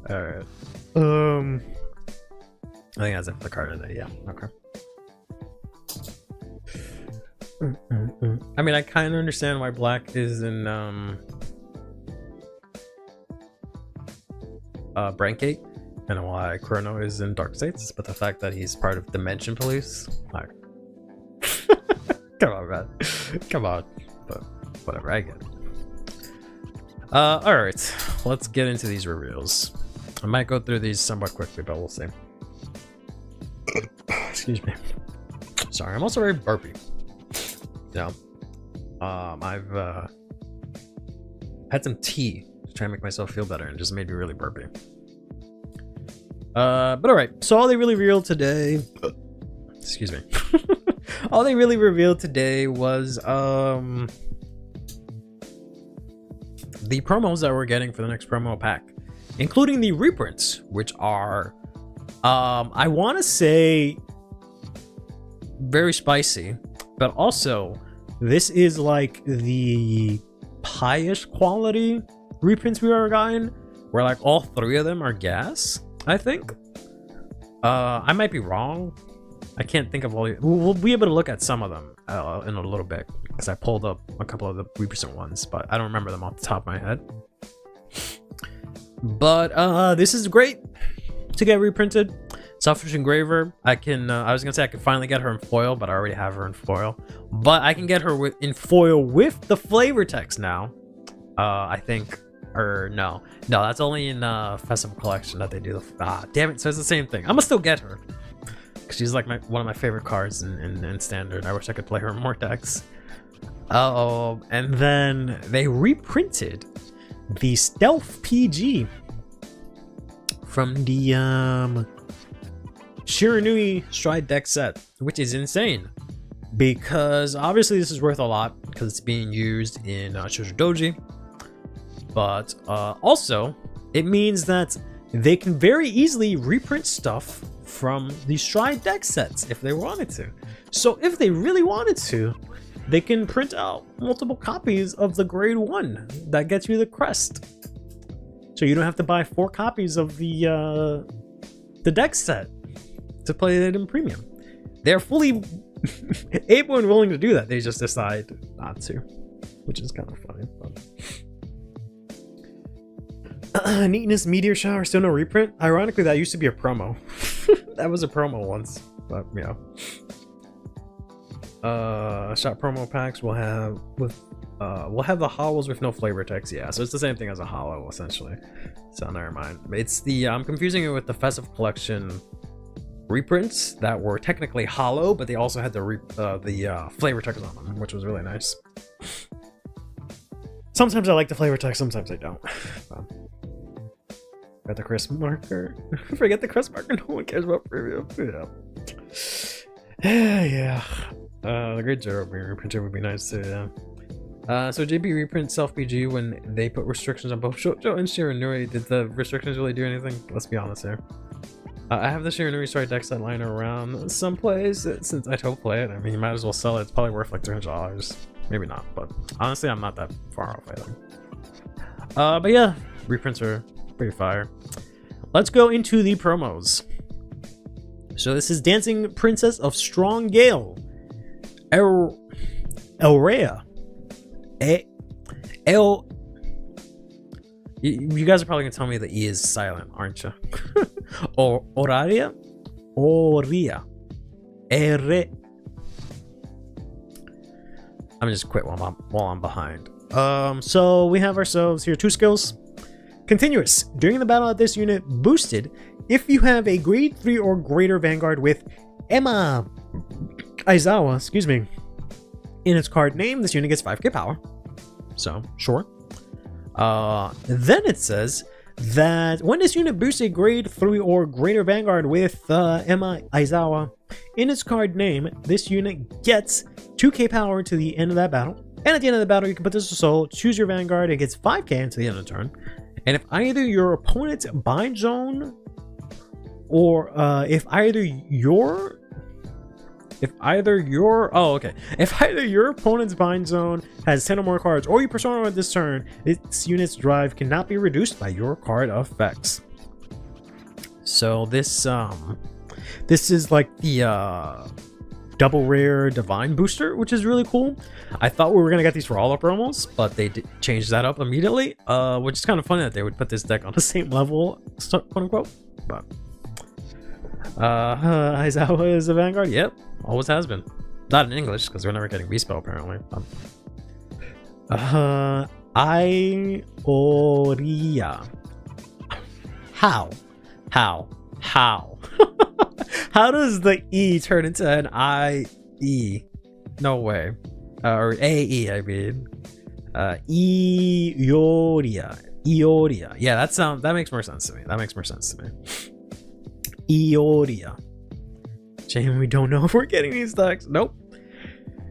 right. I think that's it for the card today. Yeah. Okay. I mean, I kind of understand why Black is in Brankgate and why Chrono is in Dark States, but the fact that he's part of Dimension Police, like, come on, man, come on. But whatever, I get it. All right, let's get into these reveals. I might go through these somewhat quickly, but we'll see. Excuse me. Sorry, I'm also very burpy. Yeah. I've had some tea to try and make myself feel better, and it just made me really burpy. But all right. So all they really revealed today. Excuse me. All they really revealed today was the promos that we're getting for the next promo pack, including the reprints, which are I want to say very spicy, but also this is like the highish quality reprints we've ever gotten, where like all three of them are gas, I think. I might be wrong. I can't think of all. We'll be able to look at some of them in a little bit, because I pulled up a couple of the recent ones, but I don't remember them off the top of my head. But this is great to get reprinted. Selfish Engraver, I was gonna say I could finally get her in foil, but I already have her in foil. But I can get her in foil with the flavor text now. I think, or no, that's only in Festival Collection that they do the. Damn it! So it's the same thing. I'm gonna still get her, because she's like one of my favorite cards in Standard. I wish I could play her in more decks. And then they reprinted the Stealth PG from the Shiranui Stride deck set, which is insane, because obviously this is worth a lot because it's being used in Shoujo Doji, but also it means that they can very easily reprint stuff from the Stride deck sets if they wanted to. So if they really wanted to, they can print out multiple copies of the grade 1 that gets you the crest, so you don't have to buy 4 copies of the deck set to play it in premium. They're fully able and willing to do that. They just decide not to, which is kind of funny. Neatness Meteor Shower, still no reprint. Ironically, that used to be a promo. That was a promo once, but you know. Shop promo packs we'll have the holos with no flavor text. Yeah, so it's the same thing as a holo essentially. So never mind. It's the I'm confusing it with the Festive Collection reprints that were technically holo, but they also had the flavor text on them, which was really nice. Sometimes I like the flavor text, sometimes I don't. Got the crisp marker. Forget the crisp marker. No one cares about preview. Yeah. The Great Zero reprinter would be nice too. Yeah. So JB reprint Self PG when they put restrictions on both Shoujo and Shiranui. Did the restrictions really do anything? Let's be honest here. I have the Shiranui Stride deck set lying around someplace since I don't play it. I mean, you might as well sell it. It's probably worth like $300. Maybe not, but honestly, I'm not that far off either. But yeah, reprints are pretty fire. Let's go into the promos. So this is Dancing Princess of Strong Gale, Elrea. You guys are probably gonna tell me the E is silent, aren't you? Oria. I'm just quit while I'm behind. So we have ourselves here 2 skills. Continuous. During the battle of this unit, boosted if you have a grade 3 or greater Vanguard with Emma Aizawa, excuse me, in its card name, this unit gets 5k power. So, sure. Then it says, that when this unit boosts a grade 3 or greater Vanguard with Emma Aizawa in its card name, this unit gets 2k power to the end of that battle. And at the end of the battle, you can put this to soul, choose your Vanguard, it gets 5k until the end of the turn. And if either your opponent's bind zone or if either your opponent's bind zone has 10 or more cards, or you persona at this turn, its unit's drive cannot be reduced by your card effects. So this is like the double rare divine booster, which is really cool. I thought we were gonna get these for all our promos, but they changed that up immediately, which is kind of funny that they would put this deck on the same level, quote unquote. But Aizawa is a Vanguard. Yep, always has been. Not in English because we're never getting Beast Spell apparently. Ioria. How how does the E turn into an I-E? No way. Or A-E, I mean. Ioria. Yeah, that makes more sense to me. Ioria. Shame we don't know if we're getting these decks. Nope.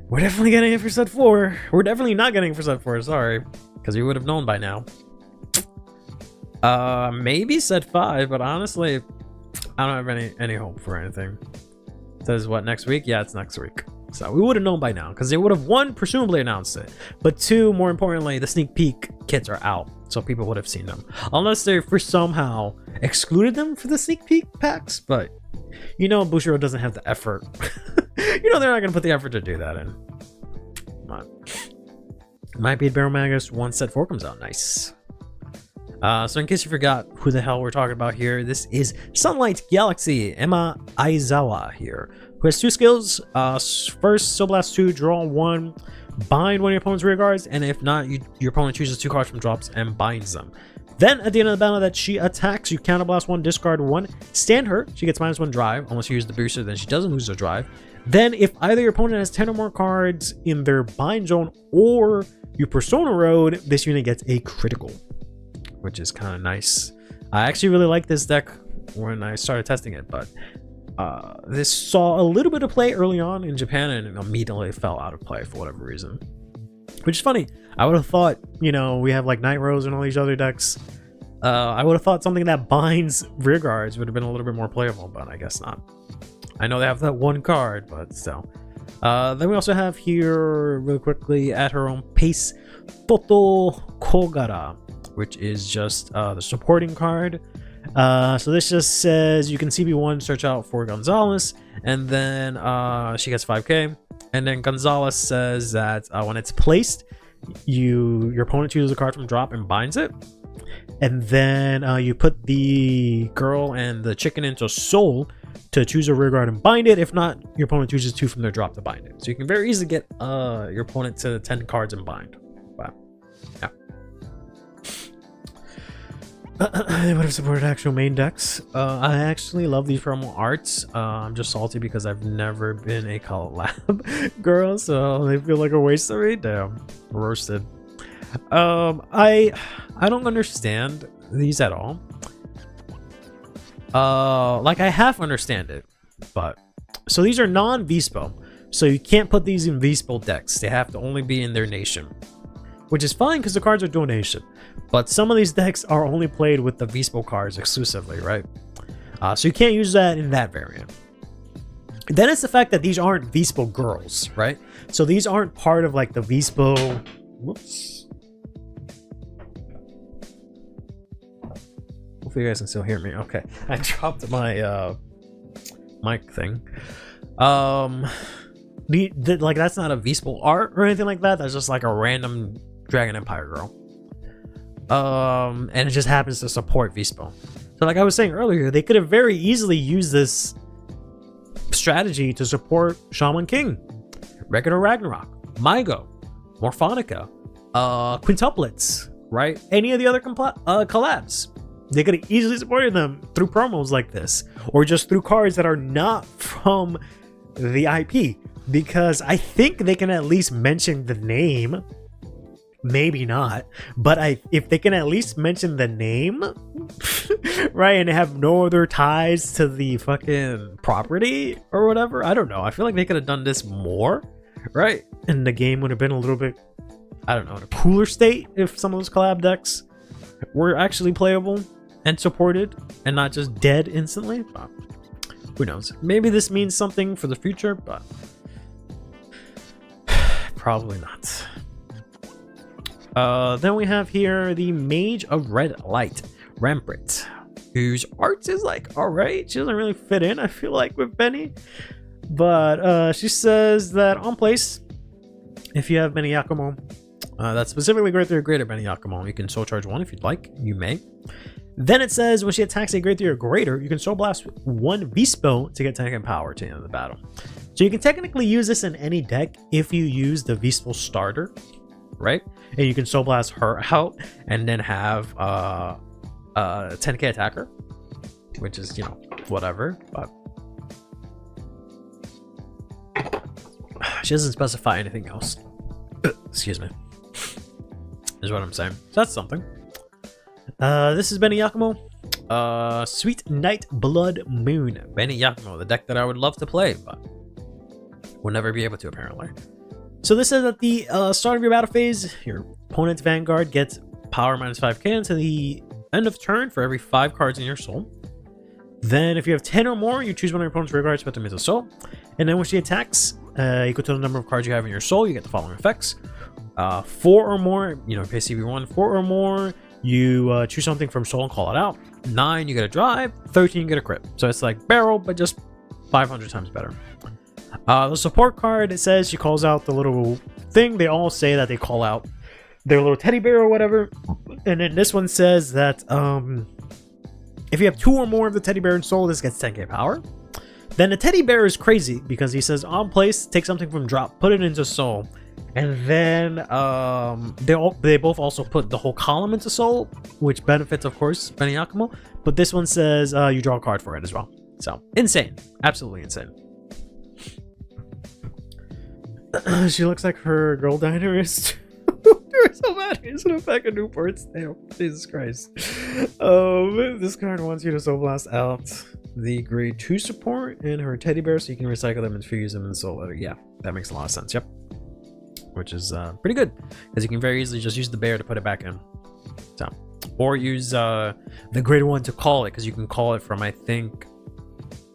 We're definitely getting it for set 4. We're definitely not getting it for set 4, sorry. Because we would have known by now. Maybe set 5, but honestly, I don't have any hope for anything. It says what, next week? Yeah, it's next week. So we would have known by now because they would have, 1, presumably announced it, but 2, more importantly, the sneak peek kits are out, so people would have seen them, unless they for somehow excluded them for the sneak peek packs. But you know, Bushiroad doesn't have the effort. You know, they're not gonna put the effort to do that in. Come on. Might be Barrel Magus once set 4 comes out. Nice. So in case you forgot who the hell we're talking about here, this is Sunlight Galaxy Emma Aizawa here, who has 2 skills. First, Soul Blast 2, draw 1, bind one of your opponent's rear guards, and if not, your opponent chooses 2 cards from drops and binds them. Then at the end of the battle that she attacks, you counterblast 1, discard 1, stand her, she gets -1 drive, unless you use the booster, then she doesn't lose her drive. Then if either your opponent has 10 or more cards in their bind zone or you persona road, this unit gets a critical, which is kind of nice. I actually really like this deck when I started testing it, but this saw a little bit of play early on in Japan and it immediately fell out of play for whatever reason, which is funny. I would have thought, you know, we have like Night Rose and all these other decks. I would have thought something that binds rear guards would have been a little bit more playable, but I guess not. I know they have that 1 card, but still. Then we also have here, really quickly, at her own pace, Toto Kogara, which is just the supporting card. So this just says you can CB1 search out for Gonzalez, and then she gets 5k. And then Gonzalez says that when it's placed, your opponent chooses a card from drop and binds it. And then you put the girl and the chicken into soul to choose a rear guard and bind it. If not, your opponent chooses 2 from their drop to bind it. So you can very easily get your opponent to 10 cards and bind. Wow. Yeah. They would have supported actual main decks. I actually love these promo arts. I'm just salty because I've never been a collab girl, so they feel like a waste of me. Damn, roasted. I don't understand these at all. Like I half understand it, but so these are non-Vispo, so you can't put these in Vispo decks. They have to only be in their nation, which is fine because the cards are donation. But some of these decks are only played with the Vispo cards exclusively, right? So you can't use that in that variant. Then it's the fact that these aren't Vispo girls, right? So these aren't part of like the Vispo. Whoops. Hopefully you guys can still hear me. Okay, I dropped my mic thing. Like that's not a Vispo art or anything like that. That's just like a random Dragon Empire girl. And it just happens to support Vispo. So like I was saying earlier, they could have very easily used this strategy to support Shaman King, Regular Ragnarok, Mygo, Morphonica, Quintuplets, right? Any of the other collabs. They could have easily supported them through promos like this, or just through cards that are not from the IP, because I think they can at least mention the name maybe not. But if they can at least mention the name, right, and have no other ties to the fucking property or whatever, I don't know. I feel like they could have done this more, right? And the game would have been a little bit, I don't know, in a cooler state if some of those collab decks were actually playable and supported and not just dead instantly. But who knows? Maybe this means something for the future, but probably not. Then we have here the Mage of Red Light, Rampart, whose art is like alright. She doesn't really fit in, I feel like, with Benny. But she says that on place, if you have Benny Yakumo, that's specifically grade 3 or greater Benny Yakumo, you can soul charge 1 if you'd like. You may. Then it says when she attacks a grade 3 or greater, you can soul blast 1 V-Spell to get tank and power to the end of the battle. So you can technically use this in any deck if you use the V-Spell starter, right? And you can soul blast her out and then have 10k attacker, which is, you know, whatever. But she doesn't specify anything else. Excuse me. Is what I'm saying. So that's something. This is Benny Yakumo. Sweet Night Blood Moon. Benny Yakumo, the deck that I would love to play, but will never be able to, apparently. So this says at the start of your battle phase, your opponent's Vanguard gets power minus 5k until the end of turn for every 5 cards in your soul. Then if you have 10 or more, you choose one of your opponent's rear guards, put them into soul. And then when she attacks, equal to the number of cards you have in your soul, you get the following effects. 4 or more, you know, pay CV1, 4 or more, you choose something from soul and call it out. 9, you get a drive. 13, you get a crit. So it's like barrel, but just 500 times better. The support card, it says she calls out the little thing. They all say that they call out their little teddy bear or whatever. And then this one says that if you have 2 or more of the teddy bear in soul, this gets 10k power. Then the teddy bear is crazy because he says on place, take something from drop, put it into soul. And then they both also put the whole column into soul, which benefits, of course, Benny Yakumo. But this one says you draw a card for it as well. So insane, absolutely insane. She looks like her girl diner is. You're so mad. He's in a pack of Newports. Damn, Jesus Christ. This card wants you to soul blast out the grade 2 support and her teddy bear, so you can recycle them and fuse them in soul letter. Yeah, that makes a lot of sense. Yep. Which is pretty good because you can very easily just use the bear to put it back in. So, or use the grade 1 to call it, because you can call it from, I think,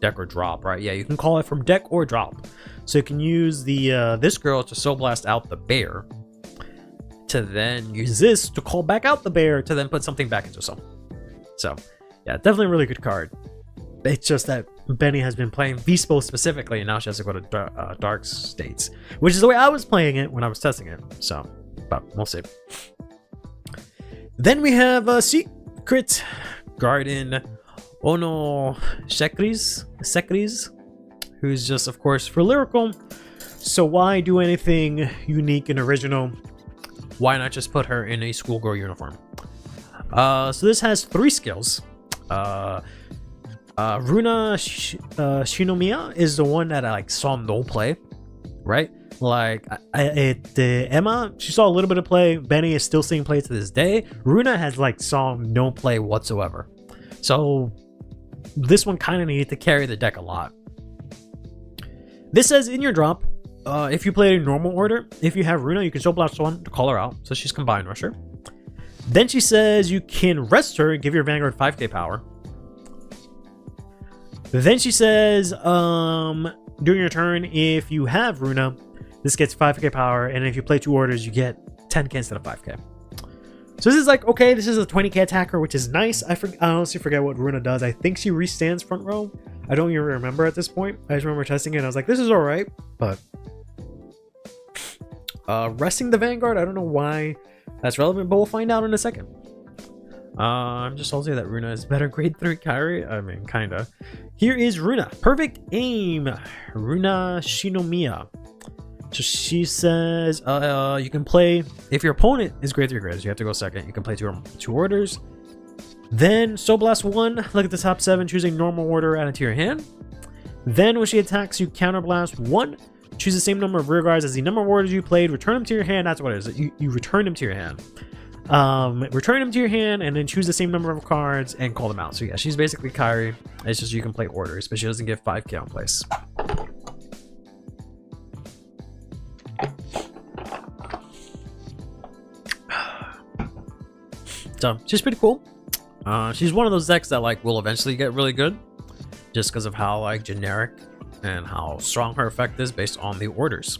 deck or drop, right? Yeah, you can call it from deck or drop. So you can use the this girl to soul blast out the bear, to then use this to call back out the bear, to then put something back into soul. So yeah, definitely a really good card. It's just that Benny has been playing V-Spell specifically, and now she has to go to dark states, which is the way I was playing it when I was testing it. So, but we'll see. Then we have Secret Garden Ono Sekris, who's just, of course, for lyrical. So why do anything unique and original? Why not just put her in a schoolgirl uniform? So this has 3 skills. Runa Shinomiya is the one that I like saw no play, right? Like Emma, she saw a little bit of play. Benny is still seeing play to this day. Runa has like saw no play whatsoever. So this one kind of needed to carry the deck a lot. This says in your drop, if you play in normal order, if you have Runa, you can soul blast 1 to call her out, so she's combined rusher. Then she says you can rest her and give your Vanguard 5k power. Then she says, during your turn, if you have Runa, this gets 5k power, and if you play 2 orders, you get 10k instead of 5k. So this is like, okay, this is a 20k attacker, which is nice. I honestly forget what Runa does. I think she restands front row. I don't even remember at this point. I just remember testing it, and I was like, this is alright, but resting the Vanguard, I don't know why that's relevant, but we'll find out in a second. I'm just salty that Runa is better grade 3 carry. I mean, kinda. Here is Runa. Perfect aim. Runa Shinomiya. So she says, you can play, if your opponent is grade 3 grades, you have to go second. You can play 2 orders. Then soul blast 1. Look at the top 7. Choose a normal order, add it to your hand. Then when she attacks, you counterblast 1. choose the same number of rear guards as the number of orders you played, return them to your hand. That's what it is. You return them to your hand. Return them to your hand and then choose the same number of cards and call them out. So yeah, she's basically Kairi. It's just you can play orders, but she doesn't give 5k on place. So she's pretty cool. She's one of those decks that like will eventually get really good, just because of how like generic and how strong her effect is based on the orders.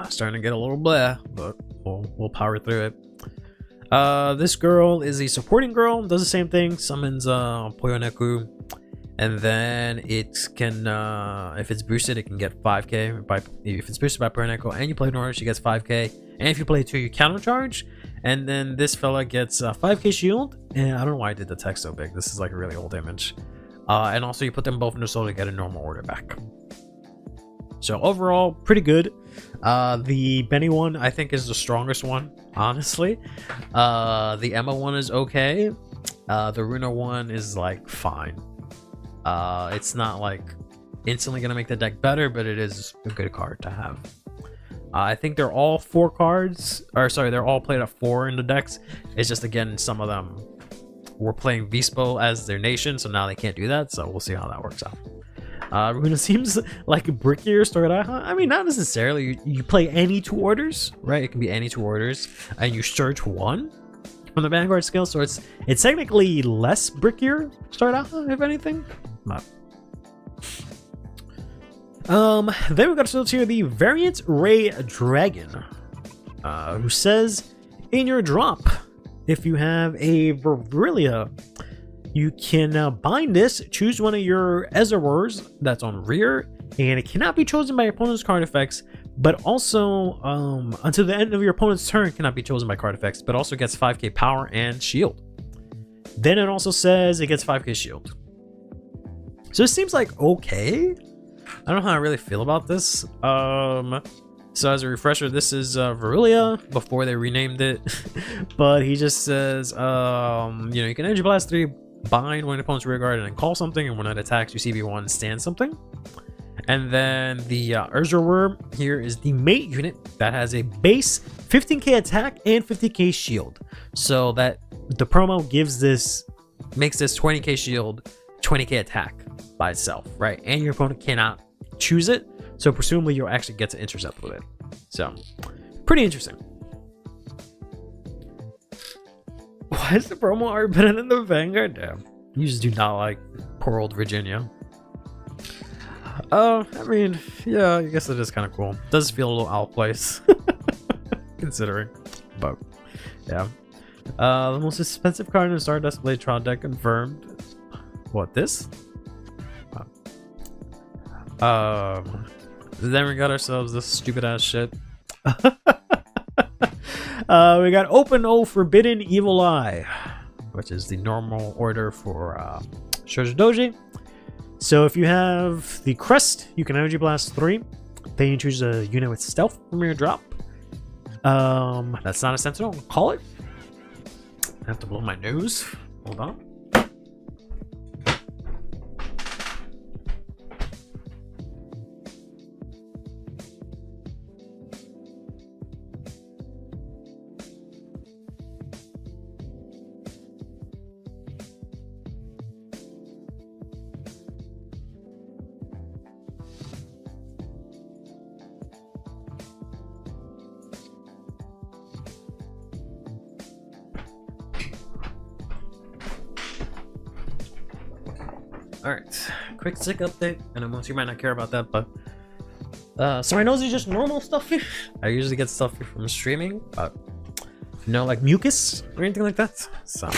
Starting to get a little blah, but we'll power through it. This girl is a supporting girl, does the same thing, summons Poyoneku, and then it can if it's boosted it can get 5k if it's boosted by Poyoneku and you play an order, she gets 5k, and if you play 2 you countercharge. And then this fella gets 5k shield, and I don't know why I did the text so big. This is like a really old image. And also you put them both in the soul to get a normal order back. So overall, pretty good. The Benny one I think is the strongest one, honestly. The Emma one is okay. The Runa one is like fine. It's not like instantly gonna make the deck better, but it is a good card to have. I think they're all 4 cards, or sorry, they're all played at 4 in the decks. It's just, again, some of them were playing Vispo as their nation, so now they can't do that, so we'll see how that works out. Runa seems like a brickier Storaha. I mean, not necessarily. You play any 2 orders, right? It can be any 2 orders, and you search 1 from the Vanguard skill, so it's technically less brickier Storaha, if anything. But then we got ourselves here the Variant Ray Dragon, who says, in your drop, if you have a Verilia, you can bind this, choose one of your Ezrewords that's on rear, and it cannot be chosen by your opponent's card effects, but also, until the end of your opponent's turn, it cannot be chosen by card effects, but also gets 5k power and shield. Then it also says it gets 5k shield. So it seems like okay. I don't know how I really feel about this. So as a refresher, this is Verilia before they renamed it. But he just says, you know, you can Energy Blast 3, bind when opponent's rear guard, and then call something, and when it attacks, you CB1 stand something. And then the Ezreworm here is the mate unit that has a base 15k attack and 50k shield. So that the promo gives this, makes this 20k shield, 20k attack by itself, right? And your opponent cannot choose it, so presumably you'll actually get to intercept with it. So pretty interesting. Why is the promo art better than the Vanguard? Damn, you just do not like poor old Virginia. I mean, yeah, I guess it is kind of cool. It does feel a little out of place considering, but yeah. The most expensive card in the Stardust Blade Tron deck confirmed. What, this? Then we got ourselves this stupid ass shit. We got Open O Forbidden Evil Eye, which is the normal order for Shoujo Doji. So if you have the Crest, you can Energy Blast 3. Then you choose a unit with Stealth from your drop. That's not a Sentinel. Call it. I have to blow my nose. Hold on. Alright, quick sick update. I know most of you might not care about that, but so my nose is just normal stuffy. I usually get stuffy from streaming, but no like mucus or anything like that. So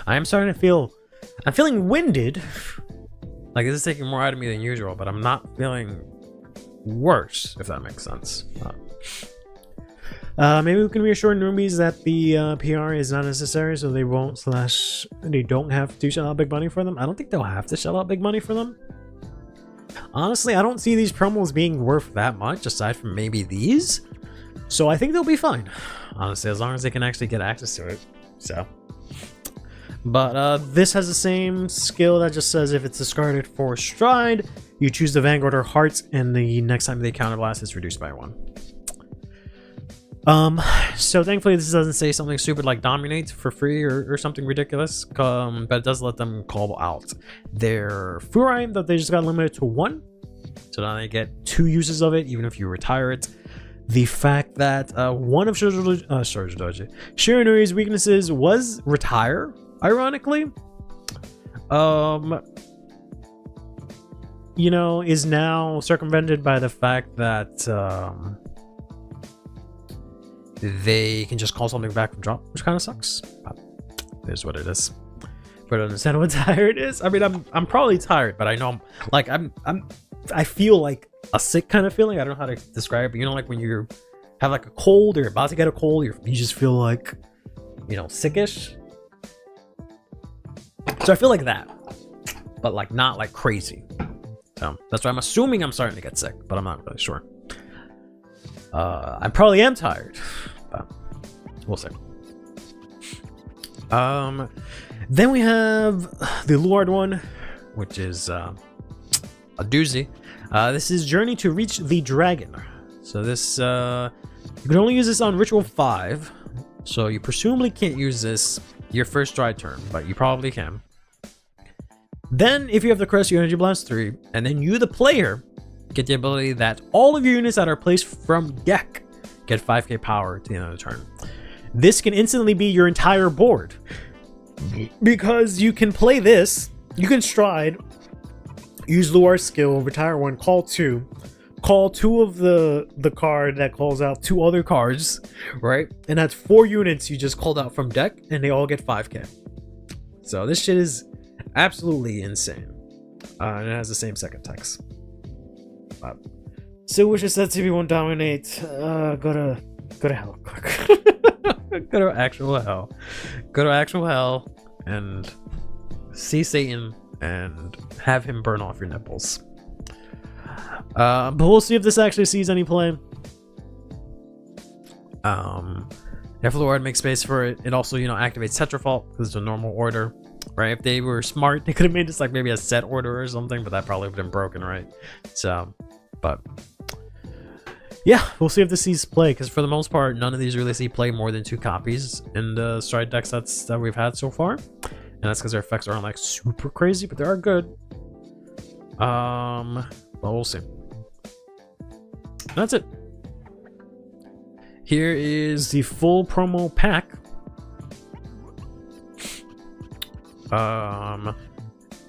I am starting to feel, I'm feeling winded. Like this is taking more out of me than usual, but I'm not feeling worse, if that makes sense. Maybe we can reassure newbies that the PR is not necessary, so they won't they don't have to shell out big money for them. I don't think they'll have to shell out big money for them. Honestly, I don't see these promos being worth that much, aside from maybe these. So I think they'll be fine, honestly, as long as they can actually get access to it. So But this has the same skill that just says if it's discarded for stride, you choose the Vanguard or Hearts, and the next time they counterblast, it's reduced by 1. So thankfully this doesn't say something stupid like dominate for free or something ridiculous, but it does let them call out their Furai that they just got limited to 1. So now they get 2 uses of it, even if you retire it. The fact that one of Shiranui's weaknesses was retire, ironically, you know, is now circumvented by the fact that they can just call something back from drop, which kind of sucks. But it is what it is. But I understand what tired is. I mean, I'm probably tired, but I know I feel like a sick kind of feeling. I don't know how to describe it. You know, like when you have like a cold or you're about to get a cold, you just feel like, you know, sickish. So I feel like that, but like not like crazy. So that's why I'm assuming I'm starting to get sick, but I'm not really sure. I probably am tired, but we'll see. Then we have the Luard one, which is a doozy. This is Journey to Reach the Dragon. So this you can only use this on Ritual 5, so you presumably can't use this your first dry turn, but you probably can. Then if you have the crest, you Energy Blast 3, and then you, the player, get the ability that all of your units that are placed from deck get 5k power to the end of the turn. This can instantly be your entire board, because you can play this, you can stride, use Luar's skill, retire 1, call 2 of the card that calls out 2 other cards, right? And that's 4 units you just called out from deck, and they all get 5k. So this shit is absolutely insane. And it has the same second text. So wish I said if you won't dominate, go to hell quick. Go to actual hell. Go to actual hell and see Satan and have him burn off your nipples. But we'll see if this actually sees any play. If Lord makes space for it, it also, you know, activates Tetrafalt because it's a normal order, right? If they were smart, they could have made this like maybe a set order or something, but that probably would have been broken, right? So, but yeah, we'll see if this sees play, because for the most part, none of these really see play more than 2 copies in the stride decks that we've had so far, and that's because their effects aren't like super crazy, but they are good. But we'll see. That's it. Here is the full promo pack.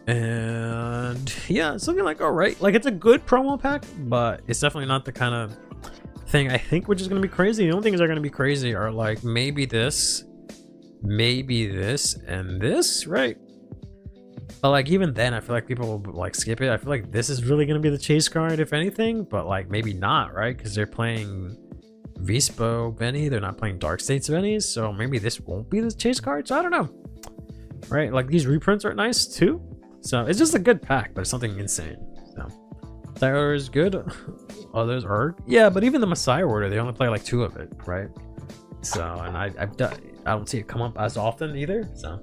And yeah, it's looking like all right. Like, it's a good promo pack, but it's definitely not the kind of thing I think which is going to be crazy. The only things that are going to be crazy are like maybe this, and this, right? But like even then, I feel like people will like skip it. I feel like this is really going to be the chase card, if anything, but like maybe not, right? Because they're playing Vispo Benny, they're not playing Dark States Benny, so maybe this won't be the chase card. So I don't know, right? Like these reprints are nice too, so it's just a good pack, but it's something insane. So Tyler is good. Others are, yeah, but even the Messiah order, they only play like 2 of it, right? So, and I don't see it come up as often either. So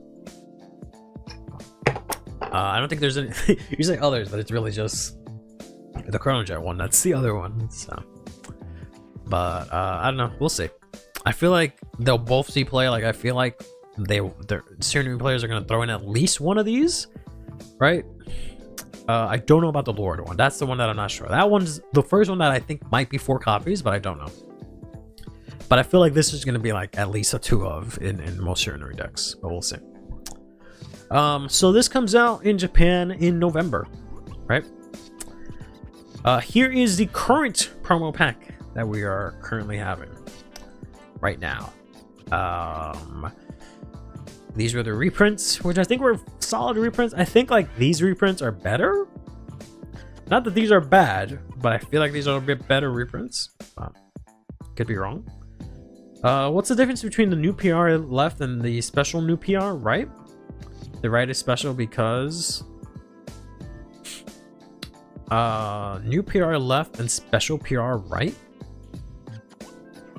I don't think there's any. You say others, but it's really just the Chronojet one. That's the other one. So, but I don't know. We'll see. I feel like they'll both see play. Like I feel like their Shiranui players are gonna throw in at least one of these, right? I don't know about the Lord one. That's the one that I'm not sure. That one's the first one that I think might be 4 copies, but I don't know. But I feel like this is going to be like at least a 2 of in most Shiranui decks, but we'll see. So this comes out in Japan in November, right? Here is the current promo pack that we are currently having right now. These were the reprints, which I think were solid reprints. I think like these reprints are better. Not that these are bad, but I feel like these are a bit better reprints. Could be wrong. What's the difference between the new PR left and the special new PR right? The right is special because new PR left and special PR right?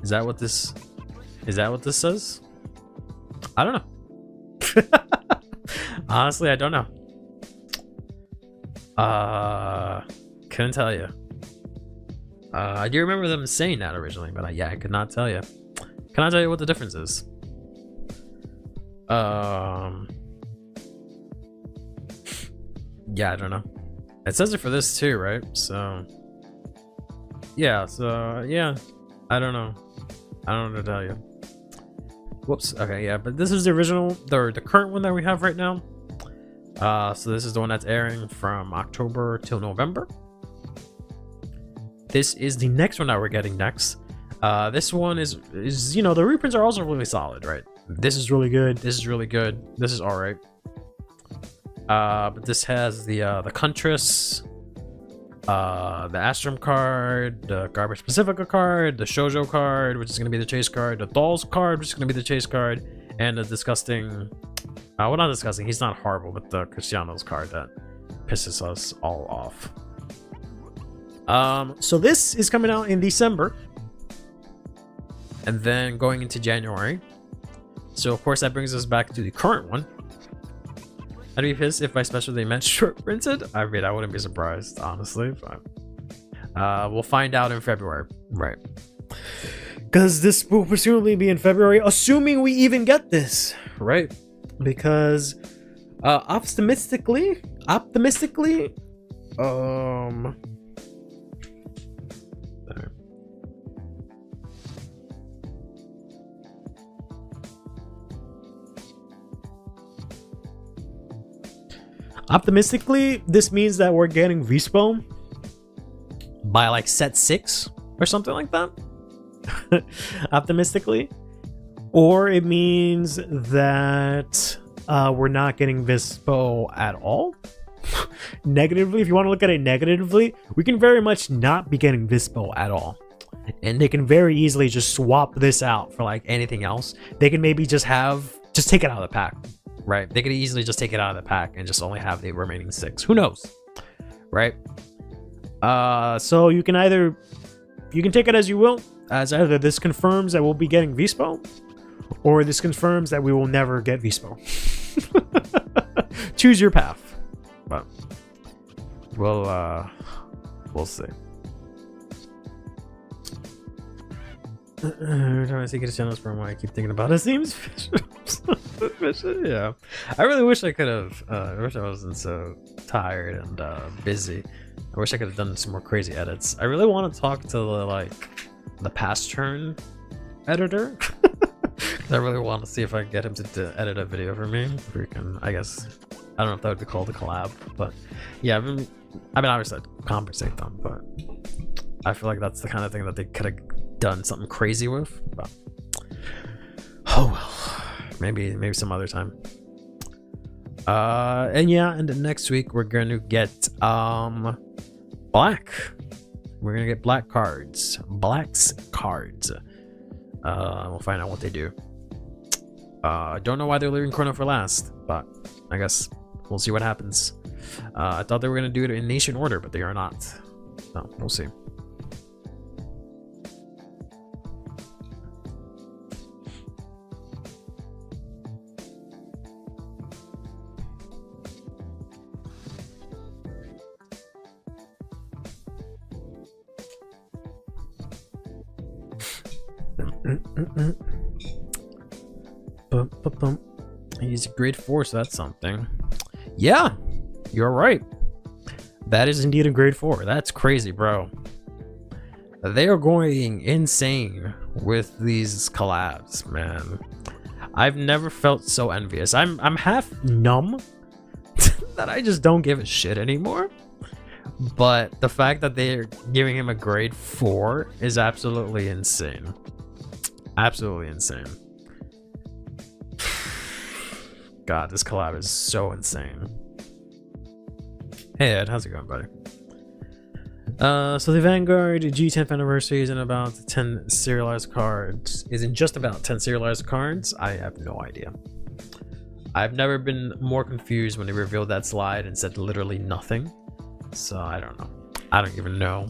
Is that what this says? I don't know. Honestly, I don't know. Couldn't tell you. I do remember them saying that originally, but yeah, I could not tell you. Can I tell you what the difference is? Yeah, I don't know. It says it for this too, right? So yeah, I don't know. I don't know what to tell you. Whoops. Okay, yeah, but this is the original, the current one that we have right now. So this is the one that's airing from October till November. This is the next one that we're getting next. This one is you know, the reprints are also really solid, right? This is really good. This is really good. This is all right. But this has the Huntress, the Astrum card, the Garbage Pacifica card, the Shoujo card, which is going to be the chase card, the Dolls card, which is going to be the chase card, and the disgusting, well, not disgusting, he's not horrible, but the Cristiano's card that pisses us all off. So this is coming out in December, and then going into January. So of course that brings us back to the current one. I'd be pissed if by special they meant short printed. I mean, I wouldn't be surprised, honestly, but we'll find out in February, right? Because this will presumably be in February, assuming we even get this, right? Optimistically, optimistically, this means that we're getting Vispo by like set 6 or something like that. Optimistically. Or it means that we're not getting Vispo at all. Negatively, if you want to look at it negatively, we can very much not be getting Vispo at all. And they can very easily just swap this out for like anything else. They can maybe just take it out of the pack. Right, they could easily just take it out of the pack and just only have the remaining 6. Who knows, right? So you can take it as you will, as either this confirms that we'll be getting Vispo, or this confirms that we will never get Vispo. Choose your path, but we'll see. Every time I see Cristiano's promo, I keep thinking about it. Seems yeah. I really wish I could have. I wish I wasn't so tired and busy. I wish I could have done some more crazy edits. I really want to talk to the past turn editor. I really want to see if I can get him to edit a video for me. Freaking, I guess I don't know if that would be called a collab, but yeah. I mean, obviously I'd compensate them, but I feel like that's the kind of thing that they could have done something crazy with, but oh well, maybe some other time. And yeah, and then next week we're gonna get black. We're gonna get black's cards. We'll find out what they do. Don't know why they're leaving Chrono for last, but I guess we'll see what happens. I thought they were gonna do it in nation order, but they are not, so we'll see. He's a grade 4, so that's something. Yeah, you're right. That is indeed a grade 4. That's crazy, bro. They are going insane with these collabs, man. I've never felt so envious. I'm half numb that I just don't give a shit anymore. But the fact that they're giving him a grade 4 is absolutely insane. Absolutely insane. God, this collab is so insane. Hey Ed, how's it going, buddy? So the Vanguard G10th anniversary is in about 10 serialized cards. Is in just about 10 serialized cards? I have no idea. I've never been more confused when they revealed that slide and said literally nothing. So I don't know. I don't even know.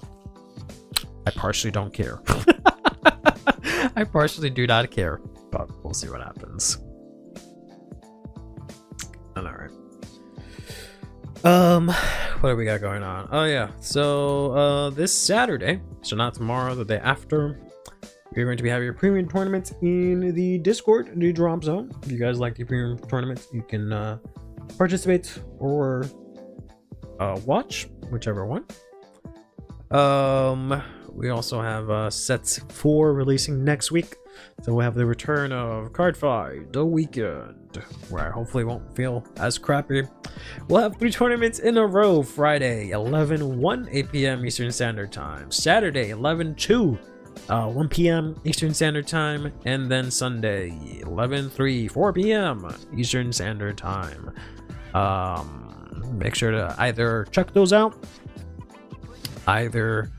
I partially don't care. I partially do not care, but we'll see what happens. All right. What do we got going on? Oh yeah, so this Saturday, so not tomorrow, the day after, we're going to be having your premium tournaments in the Discord, the Drop Zone. If you guys like the premium tournaments, you can participate or watch, whichever one. We also have sets 4 releasing next week. So we'll have the return of Card Fight, the weekend, where I hopefully won't feel as crappy. We'll have 3 tournaments in a row: Friday 11:1 8 p.m. Eastern Standard Time, Saturday 11:2 1 p.m. Eastern Standard Time, and then Sunday 11:3 4 p.m. Eastern Standard Time. Make sure to either check those out, either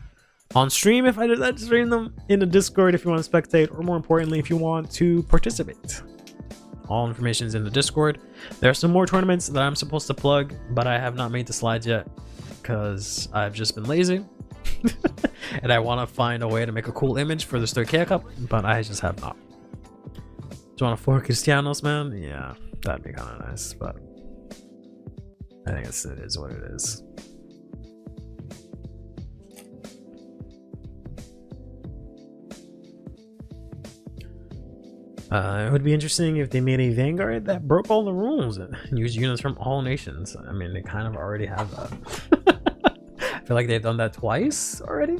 on stream if I decide to stream them, in the Discord if you want to spectate, or more importantly if you want to participate. All information is in the Discord. There are some more tournaments that I'm supposed to plug, but I have not made the slides yet because I've just been lazy. And I want to find a way to make a cool image for the 30K Cup, but I just have not. Do you want to 4 Cristianos, man? Yeah, that'd be kind of nice, but I think it is what it is. It would be interesting if they made a Vanguard that broke all the rules and used units from all nations. I mean, they kind of already have that. I feel like they've done that twice already.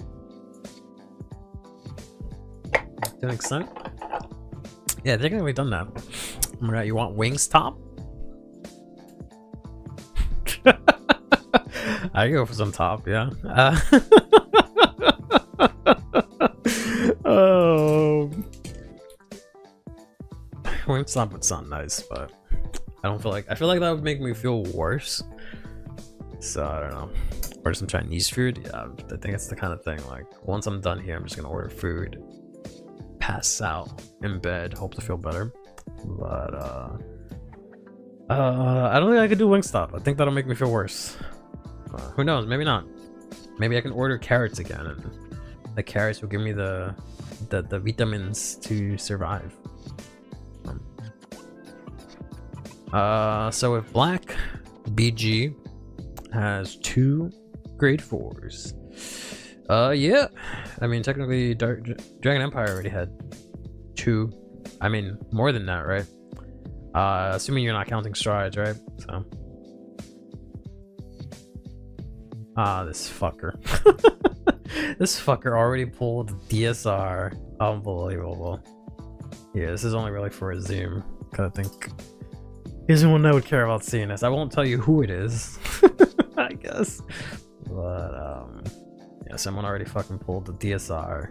To an extent. Yeah, they're gonna done that. Right, you want wings top? I go for some top, yeah. Wings top would sound nice, but I feel like that would make me feel worse. So I don't know. Order some Chinese food. Yeah, I think it's the kind of thing like once I'm done here, I'm just gonna order food, pass out in bed, hope to feel better. But I don't think I could do Wingstop. I think that'll make me feel worse. Who knows? Maybe not. Maybe I can order carrots again, and the carrots will give me the vitamins to survive. So with black, BG has 2 grade 4s. Yeah. I mean, technically, Dragon Empire already had 2. I mean, more than that, right? Assuming you're not counting strides, right? So. This fucker. This fucker already pulled DSR. Unbelievable. Yeah, this is only really for a zoom, because I think he's the one that would care about seeing this. I won't tell you who it is, I guess. But, yeah, someone already fucking pulled the DSR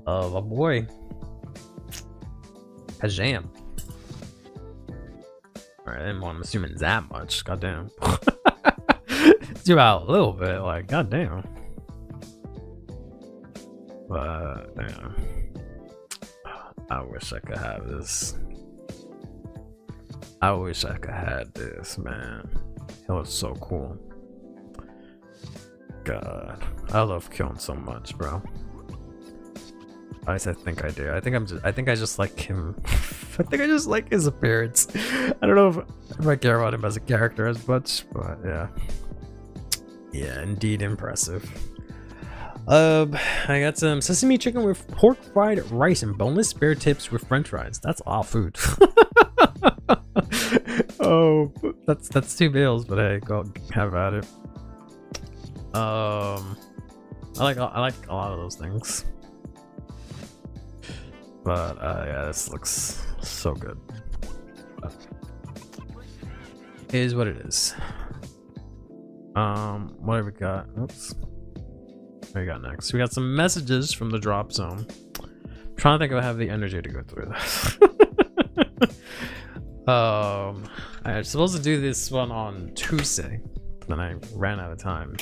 of a boy. Kajam. Alright, well, I'm assuming that much. Goddamn. Zoom out a little bit, like, goddamn. But, damn. I wish I could have this. I wish I could have this, man. It was so cool. God, I love Kyon so much, bro. At least I think I do. I think I just like him. I think I just like his appearance. I don't know if I care about him as a character as much, but yeah. Yeah, indeed impressive. I got some sesame chicken with pork fried rice and boneless spare tips with french fries. That's all food. Oh, that's 2 meals, but hey, go have at it. I like a lot of those things. But yeah, this looks so good. It is what it is. What have we got? Oops. What do we got next? We got some messages from the drop zone. I'm trying to think if I have the energy to go through this. I was supposed to do this one on Tuesday, then I ran out of time.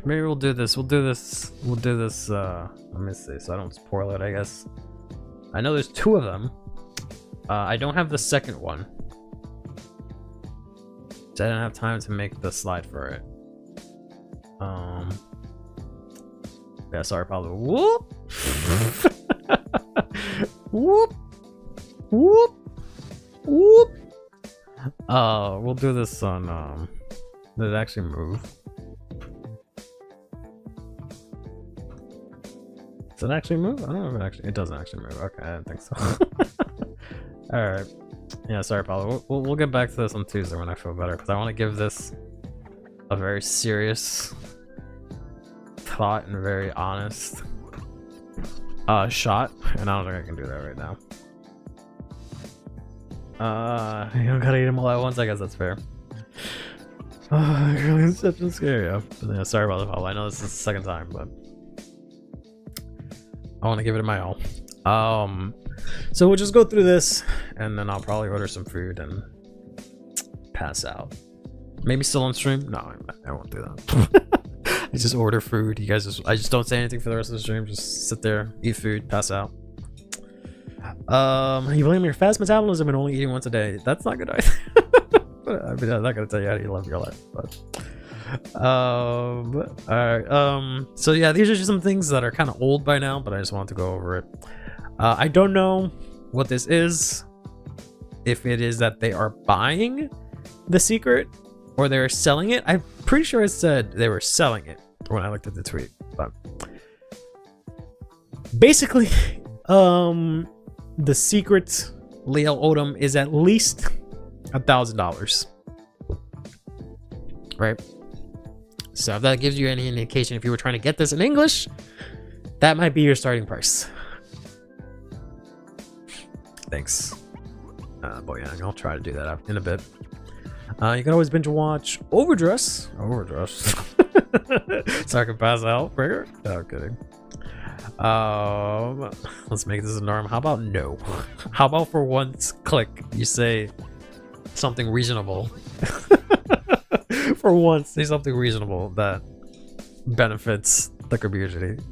Maybe we'll do this. We'll do this. Let me see, so I don't spoil it, I guess. I know there's 2 of them. I don't have the second one, so I didn't have time to make the slide for it. Yeah, sorry, probably. Whoop. Whoop. Whoop. Whoop. We'll do this on did it actually move? Does it actually move? I don't know if it doesn't actually move. Okay, I didn't think so. Alright. Yeah, sorry, Paulo. We'll get back to this on Tuesday when I feel better, because I want to give this a very serious thought and very honest shot, and I don't think I can do that right now. You don't gotta eat them all at once. I guess that's fair. Really inception scary. Yeah, sorry about the follow. I know this is the second time, but I want to give it my all. So we'll just go through this, and then I'll probably order some food and pass out. Maybe still on stream? No, I won't do that. I just order food. You guys I just don't say anything for the rest of the stream. Just sit there, eat food, pass out. You blame your fast metabolism and only eating once a day. That's not good either. I mean, I'm not gonna tell you how to live your life, but alright. So yeah, these are just some things that are kind of old by now, but I just wanted to go over it. I don't know what this is, if it is that they are buying the secret or they're selling it. I'm pretty sure it said they were selling it when I looked at the tweet, but basically the secret Leo Odom is at least $1,000, right? So if that gives you any indication, if you were trying to get this in English, that might be your starting price. Thanks, Boyang. I'll try to do that out in a bit. You can always binge watch Overdress. So I can pass out. Rigger? No, kidding. Let's make this a norm. How about no? How about for once, click, you say something reasonable. For once, say something reasonable that benefits the community.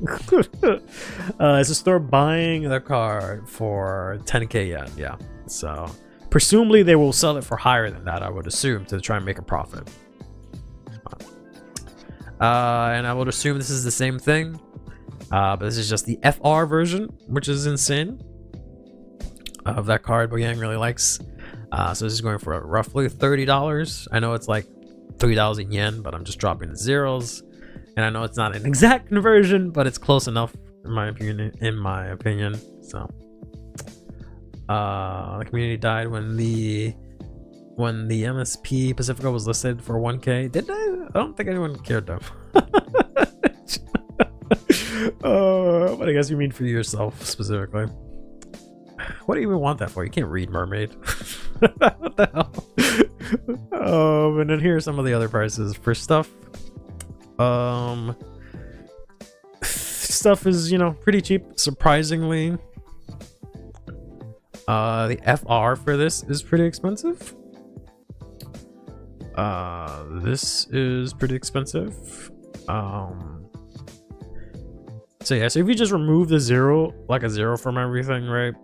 Is the store buying the card for 10k yen? Yeah. So presumably they will sell it for higher than that, I would assume, to try and make a profit. And I would assume this is the same thing. But this is just the FR version, which is insane, of that card Boyang really likes. So this is going for roughly $30. I know it's like 3,000 yen, but I'm just dropping the zeros. And I know it's not an exact conversion, but it's close enough in my opinion. So the community died when the MSP Pacifica was listed for 1k. Did they? I don't think anyone cared though. But I guess you mean for yourself specifically. What do you even want that for? You can't read mermaid. What the hell? And then here are some of the other prices for stuff. Stuff is, pretty cheap, surprisingly. The FR for this is pretty expensive. This is pretty expensive. So yeah, so if you just remove the zero, like a zero from everything, right,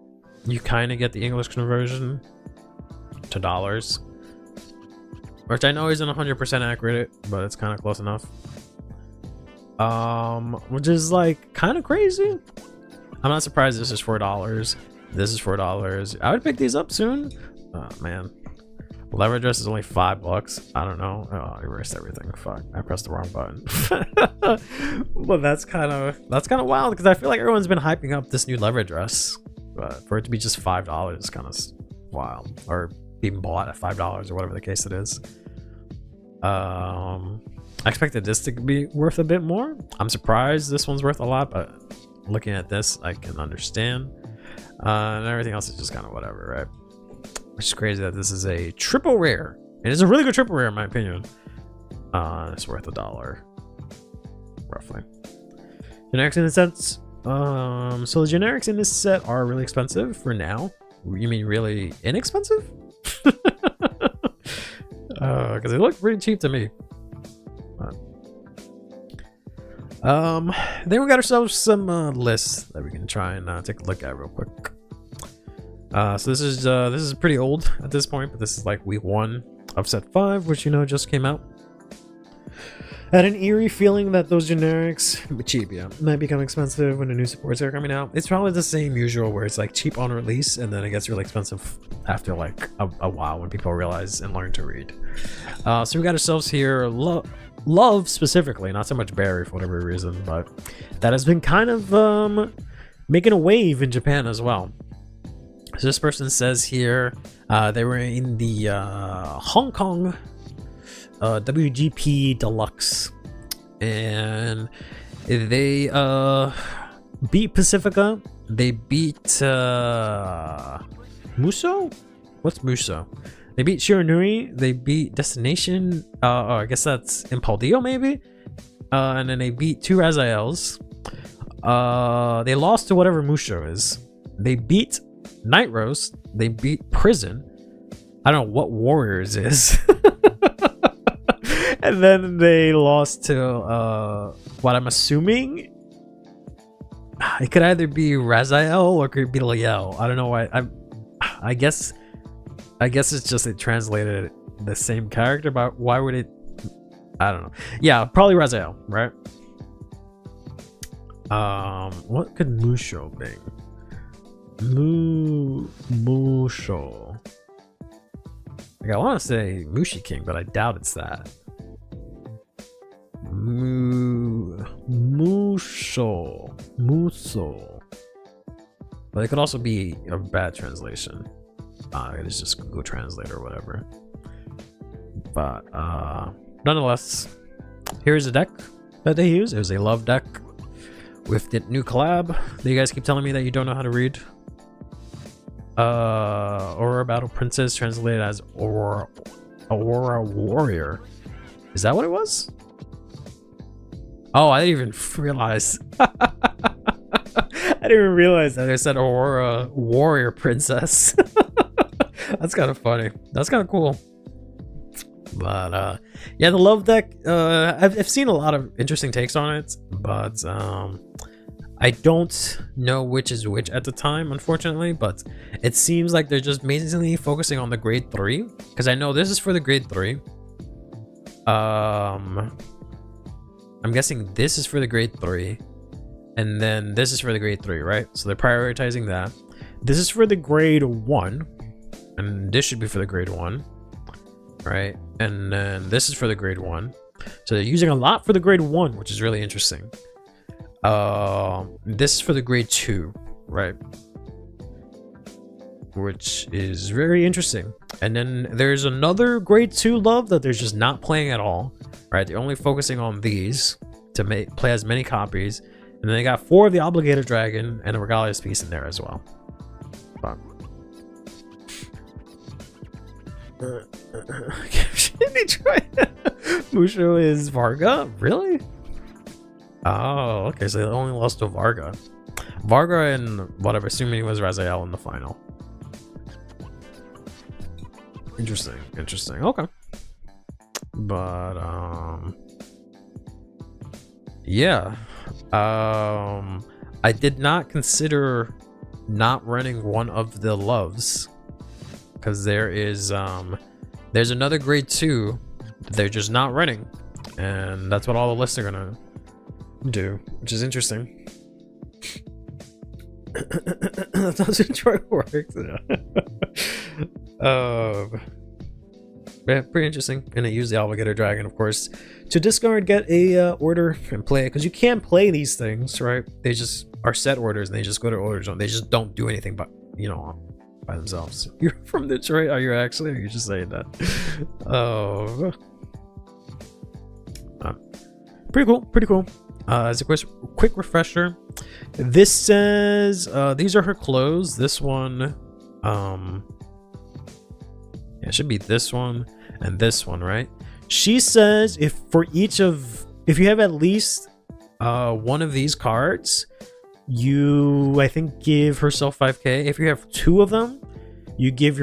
you kind of get the English conversion to dollars, which I know isn't 100% accurate, but it's kind of close enough. Which is like kind of crazy. I'm not surprised this is $4. This is $4. I would pick these up soon. Oh man, lever dress is only $5. I don't know. Oh, I erased everything. Fuck, I pressed the wrong button. Well, that's kind of wild, because I feel like everyone's been hyping up this new lever dress, but for it to be just $5 is kind of wild, or being bought at $5 or whatever the case it is. I expected this to be worth a bit more. I'm surprised this one's worth a lot, but looking at this, I can understand. And everything else is just kind of whatever, right? Which is crazy that this is a triple rare. It is a really good triple rare in my opinion. It's worth $1, roughly. Generics in the sets. So the generics in this set are really expensive for now. You mean really inexpensive? Because they look pretty cheap to me. Then we got ourselves some lists that we can try and take a look at real quick. So this is pretty old at this point, but this is like week 1 of set 5, which just came out. Had an eerie feeling that those generics, cheap, yeah, might become expensive when the new supports are coming out. It's probably the same usual where it's like cheap on release and then it gets really expensive after like a while when people realize and learn to read. So we got ourselves here Love specifically, not so much Barry for whatever reason, but that has been kind of making a wave in Japan as well. So this person says here they were in the Hong Kong WGP Deluxe, and they beat Pacifica. They beat Muso? What's Muso? They beat Shiranui. They beat Destination. I guess that's Impaldio maybe. And then they beat 2 Raziels. They lost to whatever Musho is. They beat Night Roast. They beat Prison. I don't know what Warriors is. And then they lost to what I'm assuming it could either be Raziel or it could be Liel. I don't know why. I guess it's just it translated the same character, but why would it? I don't know. Yeah, probably Raziel, right? What could Musho be? Musho. Like I want to say Mushi King, but I doubt it's that. Muso. But it could also be a bad translation. It's just Google Translate or whatever. But nonetheless, here's a deck that they use. It was a love deck with the new collab that you guys keep telling me that you don't know how to read. Aurora Battle Princess, translated as Aurora Warrior. Is that what it was? Oh, I didn't even realize. I didn't even realize that I said Aurora Warrior Princess. That's kind of funny. That's kind of cool. But yeah, the love deck, I've seen a lot of interesting takes on it, but I don't know which is which at the time, unfortunately. But it seems like they're just mainly focusing on the grade 3, because I know this is for the grade 3. I'm guessing this is for the grade 3, and then this is for the grade 3, right? So they're prioritizing that. This is for the grade 1, and this should be for the grade 1, right? And then this is for the grade 1. So they're using a lot for the grade 1, which is really interesting. This is for the grade 2, right? Which is very interesting. And then there's another grade 2 love that they're just not playing at all, right? They're only focusing on these to play as many copies. And then they got 4 of the Obligator Dragon and a Regalia's Piece in there as well. But Musho is Varga? Really? Oh, okay. So they only lost to Varga and what I'm assuming was Raziel in the final. Interesting. Okay. But yeah. I did not consider not running one of the loves, because there's another grade 2 that they're just not running, and that's what all the lists are gonna do, which is interesting. That's how Detroit works. Yeah, pretty interesting. And they use the Obligator Dragon, of course, to discard, get a order, and play it, because you can't play these things, right? They just are set orders, and they just go to order zone. They just don't do anything but, by themselves. You're from Detroit? Are you actually? Or are you just saying that? Oh, pretty cool. As a quick refresher, this says these are her clothes. This one, it should be this one and this one, right? She says if you have at least one of these cards, you, I think, give herself 5k. If you have 2 of them, you get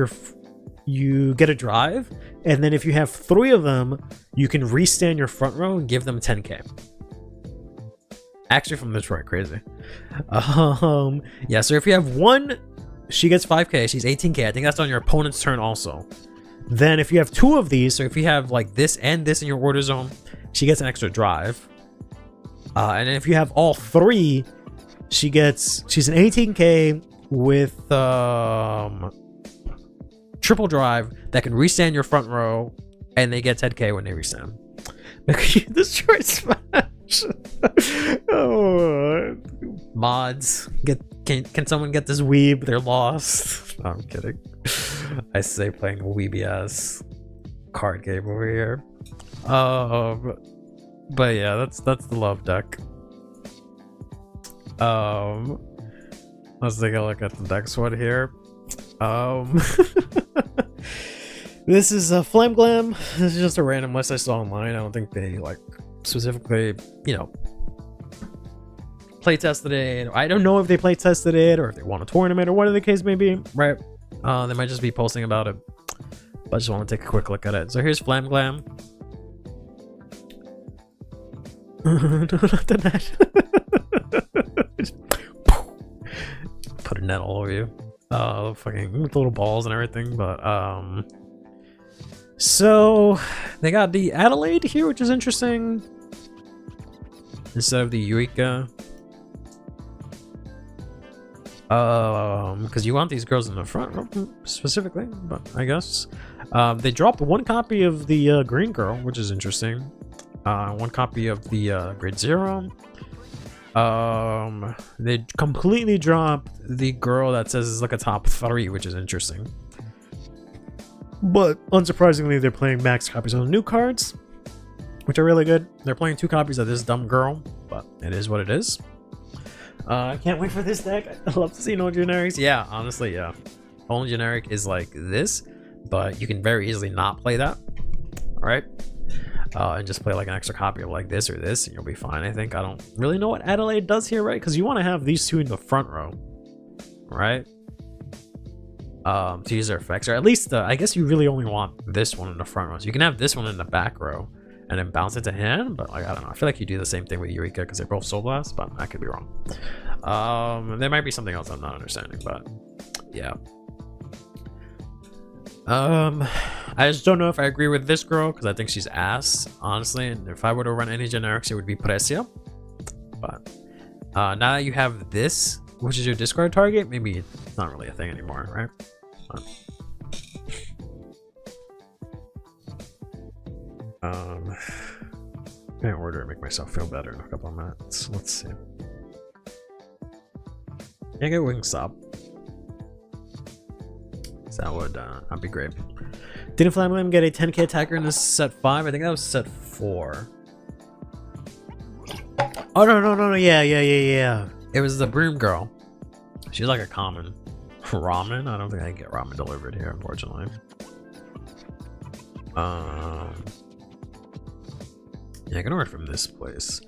a drive, and then if you have 3 of them, you can restand your front row and give them 10k. Actually from Detroit, crazy. Yeah, so if you have 1, she gets 5k, she's 18k. I think that's on your opponent's turn also. Then if you have 2 of these, so if you have like this and this in your order zone, she gets an extra drive. And if you have all 3, she's an 18k with triple drive that can restand your front row, and they get 10k when they restand. Destroy Smash. Oh, mods, can someone get this weeb? They're lost. No, I'm kidding. I say playing a weeby ass card game over here. But yeah, that's the love deck. Let's take a look at the next one here. This is a Flame Glam. This is just a random list I saw online. I don't think they like specifically, play tested it. I don't know if they play tested it or if they won a tournament or whatever the case may be, right? They might just be posting about it, but I just want to take a quick look at it. So here's Flame Glam. Put a net all over you. Fucking with little balls and everything, but so they got the Adelaide here, which is interesting, instead of the Eureka. Because you want these girls in the front specifically, but I guess they dropped 1 copy of the green girl, which is interesting. 1 copy of the grade 0. They completely dropped the girl that says it's like a top 3, which is interesting. But unsurprisingly, they're playing max copies of the new cards, which are really good. They're playing 2 copies of this dumb girl, but it is what it is. I can't wait for this deck. I love to see no generics. Yeah, honestly, yeah. Only generic is like this, but you can very easily not play that. Alright? And just play like an extra copy of like this or this, and you'll be fine, I think. I don't really know what Adelaide does here, right? Because you want to have these 2 in the front row, right? To use their effects, or at least I guess you really only want this one in the front row. So you can have this one in the back row and then bounce it to hand, but like, I don't know. I feel like you do the same thing with Eureka because they're both Soul Blast, but I could be wrong. There might be something else I'm not understanding, but yeah. I just don't know if I agree with this girl because I think she's ass, honestly. And if I were to run any generics, it would be Precia. But now that you have this, which is your discard target, maybe it's not really a thing anymore, right? Can't order and make myself feel better in a couple of minutes. Let's see. Can I get Wingstop? So that would that'd be great. Didn't Flame get a 10k attacker in this set 5? I think that was set 4. Oh no, yeah. It was the Broom Girl. She's like a common. Ramen? I don't think I can get ramen delivered here, unfortunately. Yeah, I can order from this place.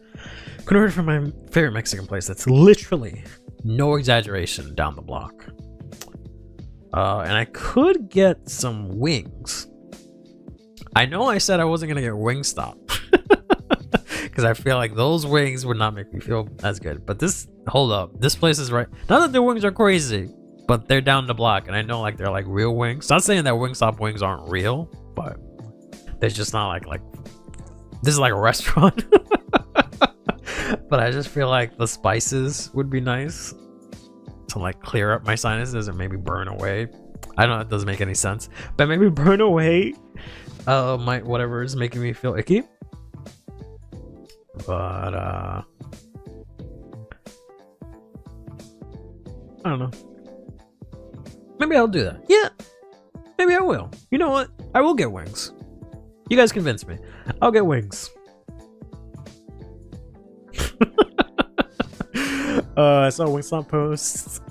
I can order from my favorite Mexican place that's literally, no exaggeration, down the block. And I could get some wings. I know I said I wasn't gonna get Wingstop. Because I feel like those wings would not make me feel as good. But this, hold up, this place is right. Not that their wings are crazy, but they're down the block, and I know like they're like real wings. Not saying that Wingstop wings aren't real, but they're just not like this is like a restaurant. But I just feel like the spices would be nice to like clear up my sinuses and maybe burn away. I know it doesn't make any sense, but maybe burn away my whatever is making me feel icky. But I don't know. Maybe I'll do that. Yeah, maybe I will. You know what? I will get wings. You guys convinced me. I'll get wings. I saw Wingstop posts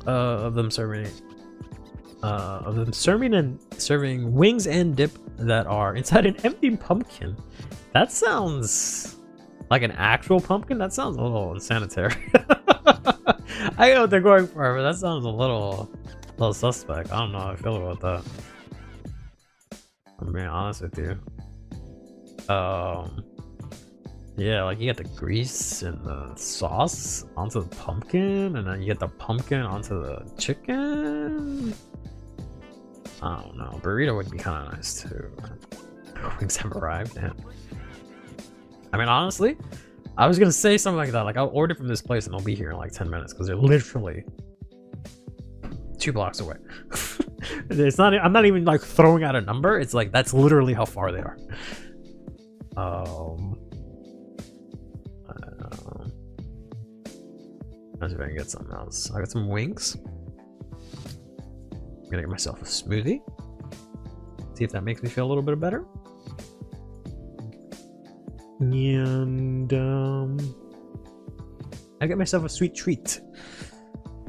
of them serving serving wings and dip that are inside an empty pumpkin. That sounds like an actual pumpkin. That sounds a little unsanitary. I know what they're going for, but that sounds a little suspect. I don't know how I feel about that. I'm being honest with you. Yeah, like you get the grease and the sauce onto the pumpkin, and then you get the pumpkin onto the chicken. I don't know. Burrito would be kind of nice too. Wings have arrived. Damn. I mean, honestly, I was gonna say something like that. Like, I'll order from this place and I'll be here in like 10 minutes because they're literally 2 blocks away. It's not. I'm not even like throwing out a number. It's like that's literally how far they are. Let's see if I can get something else. I got some wings. I'm gonna get myself a smoothie. See if that makes me feel a little bit better. And I get myself a sweet treat.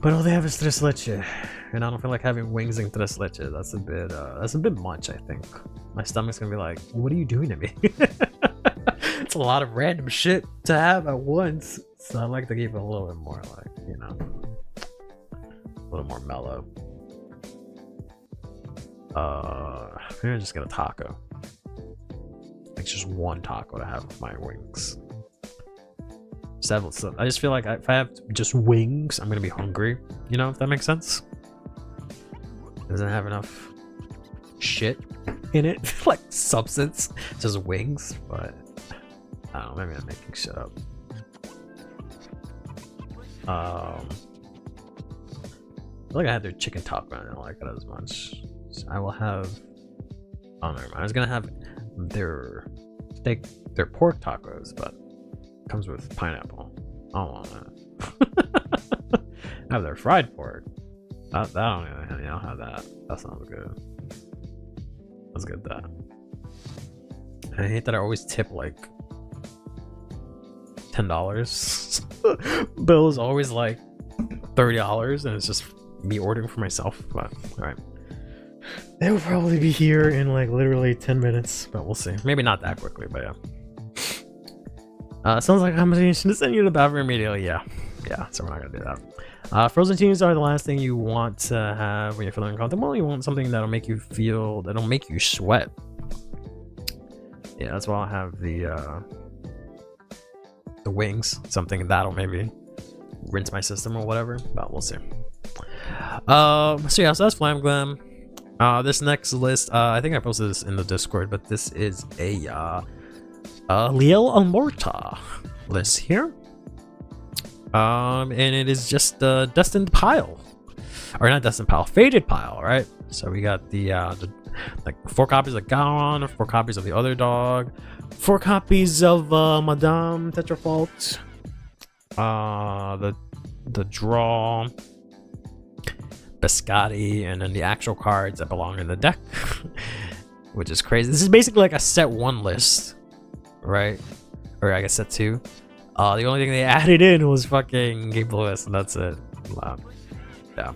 But all they have is tres leche, and I don't feel like having wings and tres leche. That's a bit much, I think. My stomach's gonna be like, what are you doing to me? It's a lot of random shit to have at once. So I like to keep it a little bit more like, you know, a little more mellow. Maybe I just get a taco. Like just one taco to have with my wings. So I just feel like if I have just wings, I'm gonna be hungry. You know, if that makes sense. Doesn't have enough shit in it, like substance, just wings. But I don't know, maybe I'm making shit up. I feel like I had their chicken taco and I didn't like it as much. So I will have. Oh, never mind. I was gonna have their pork tacos, but it comes with pineapple. I don't want that. I have their fried pork. I don't have that. That sounds good. Let's get that. I hate that I always tip like $10. Bill is always like $30, and it's just me ordering for myself. But all right, they will probably be here in like literally 10 minutes, but we'll see. Maybe not that quickly, but yeah. Sounds like a combination to send you to the bathroom immediately. Yeah, so we're not gonna do that. Frozen teas are the last thing you want to have when you're feeling uncomfortable. You want something that'll make you sweat. Yeah, that's why I'll have the wings, something that'll maybe rinse my system or whatever, but we'll see. So yeah, so that's Flam Glam. This next list, I think I posted this in the Discord, but this is a Liel Almorta list here. And it is just the Destined Pile, or not Destined Pile, Faded Pile, right? So we got the like 4 copies of Gaon, 4 copies of the other dog, 4 copies of Madame Tetrafault, the draw, Biscotti, and then the actual cards that belong in the deck, which is crazy. This is basically like a set 1 list, right? Or I guess set 2. The only thing they added in was fucking Game Lewis, and that's it. Wow. Yeah.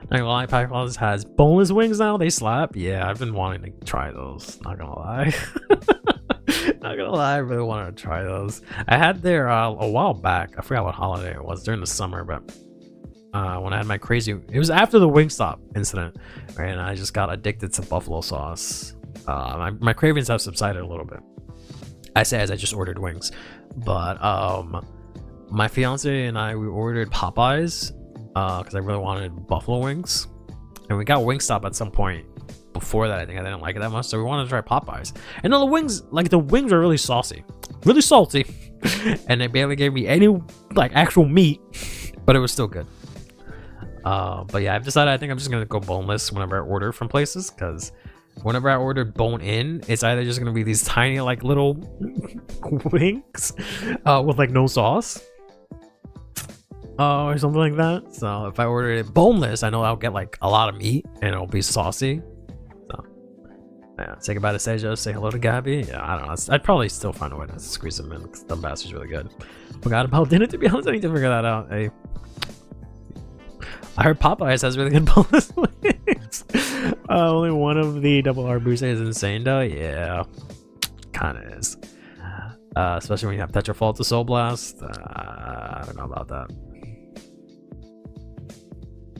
Not gonna lie, Pythons has boneless wings now. They slap. Yeah, I've been wanting to try those. Not gonna lie. Not gonna lie, I really wanted to try those. I had there a while back. I forgot what holiday it was, during the summer, but when I had my crazy, it was after the Wingstop incident, right? And I just got addicted to buffalo sauce. My cravings have subsided a little bit. I say as I just ordered wings, but my fiance and I, we ordered Popeyes because I really wanted buffalo wings, and we got Wingstop at some point before that. I think I didn't like it that much, so we wanted to try Popeyes. And then the wings are really saucy, really salty, and they barely gave me any like actual meat, but it was still good. But yeah, I've decided I think I'm just gonna go boneless whenever I order from places, because whenever I order bone in, it's either just gonna be these tiny like little wings with like no sauce, or something like that. So if I order it boneless, I know I'll get like a lot of meat and it'll be saucy. So yeah, say goodbye to Sejo, say hello to Gabby. Yeah, I don't know, I'd probably still find a way to squeeze them in because the bastard's really good. Forgot about dinner, to be honest. I need to figure that out. Hey, I heard Popeyes has really good boneless wings. Only one of the double arbuse is insane though. Yeah, kind of is. Especially when you have Tetrafault to Soul Blast. I don't know about that.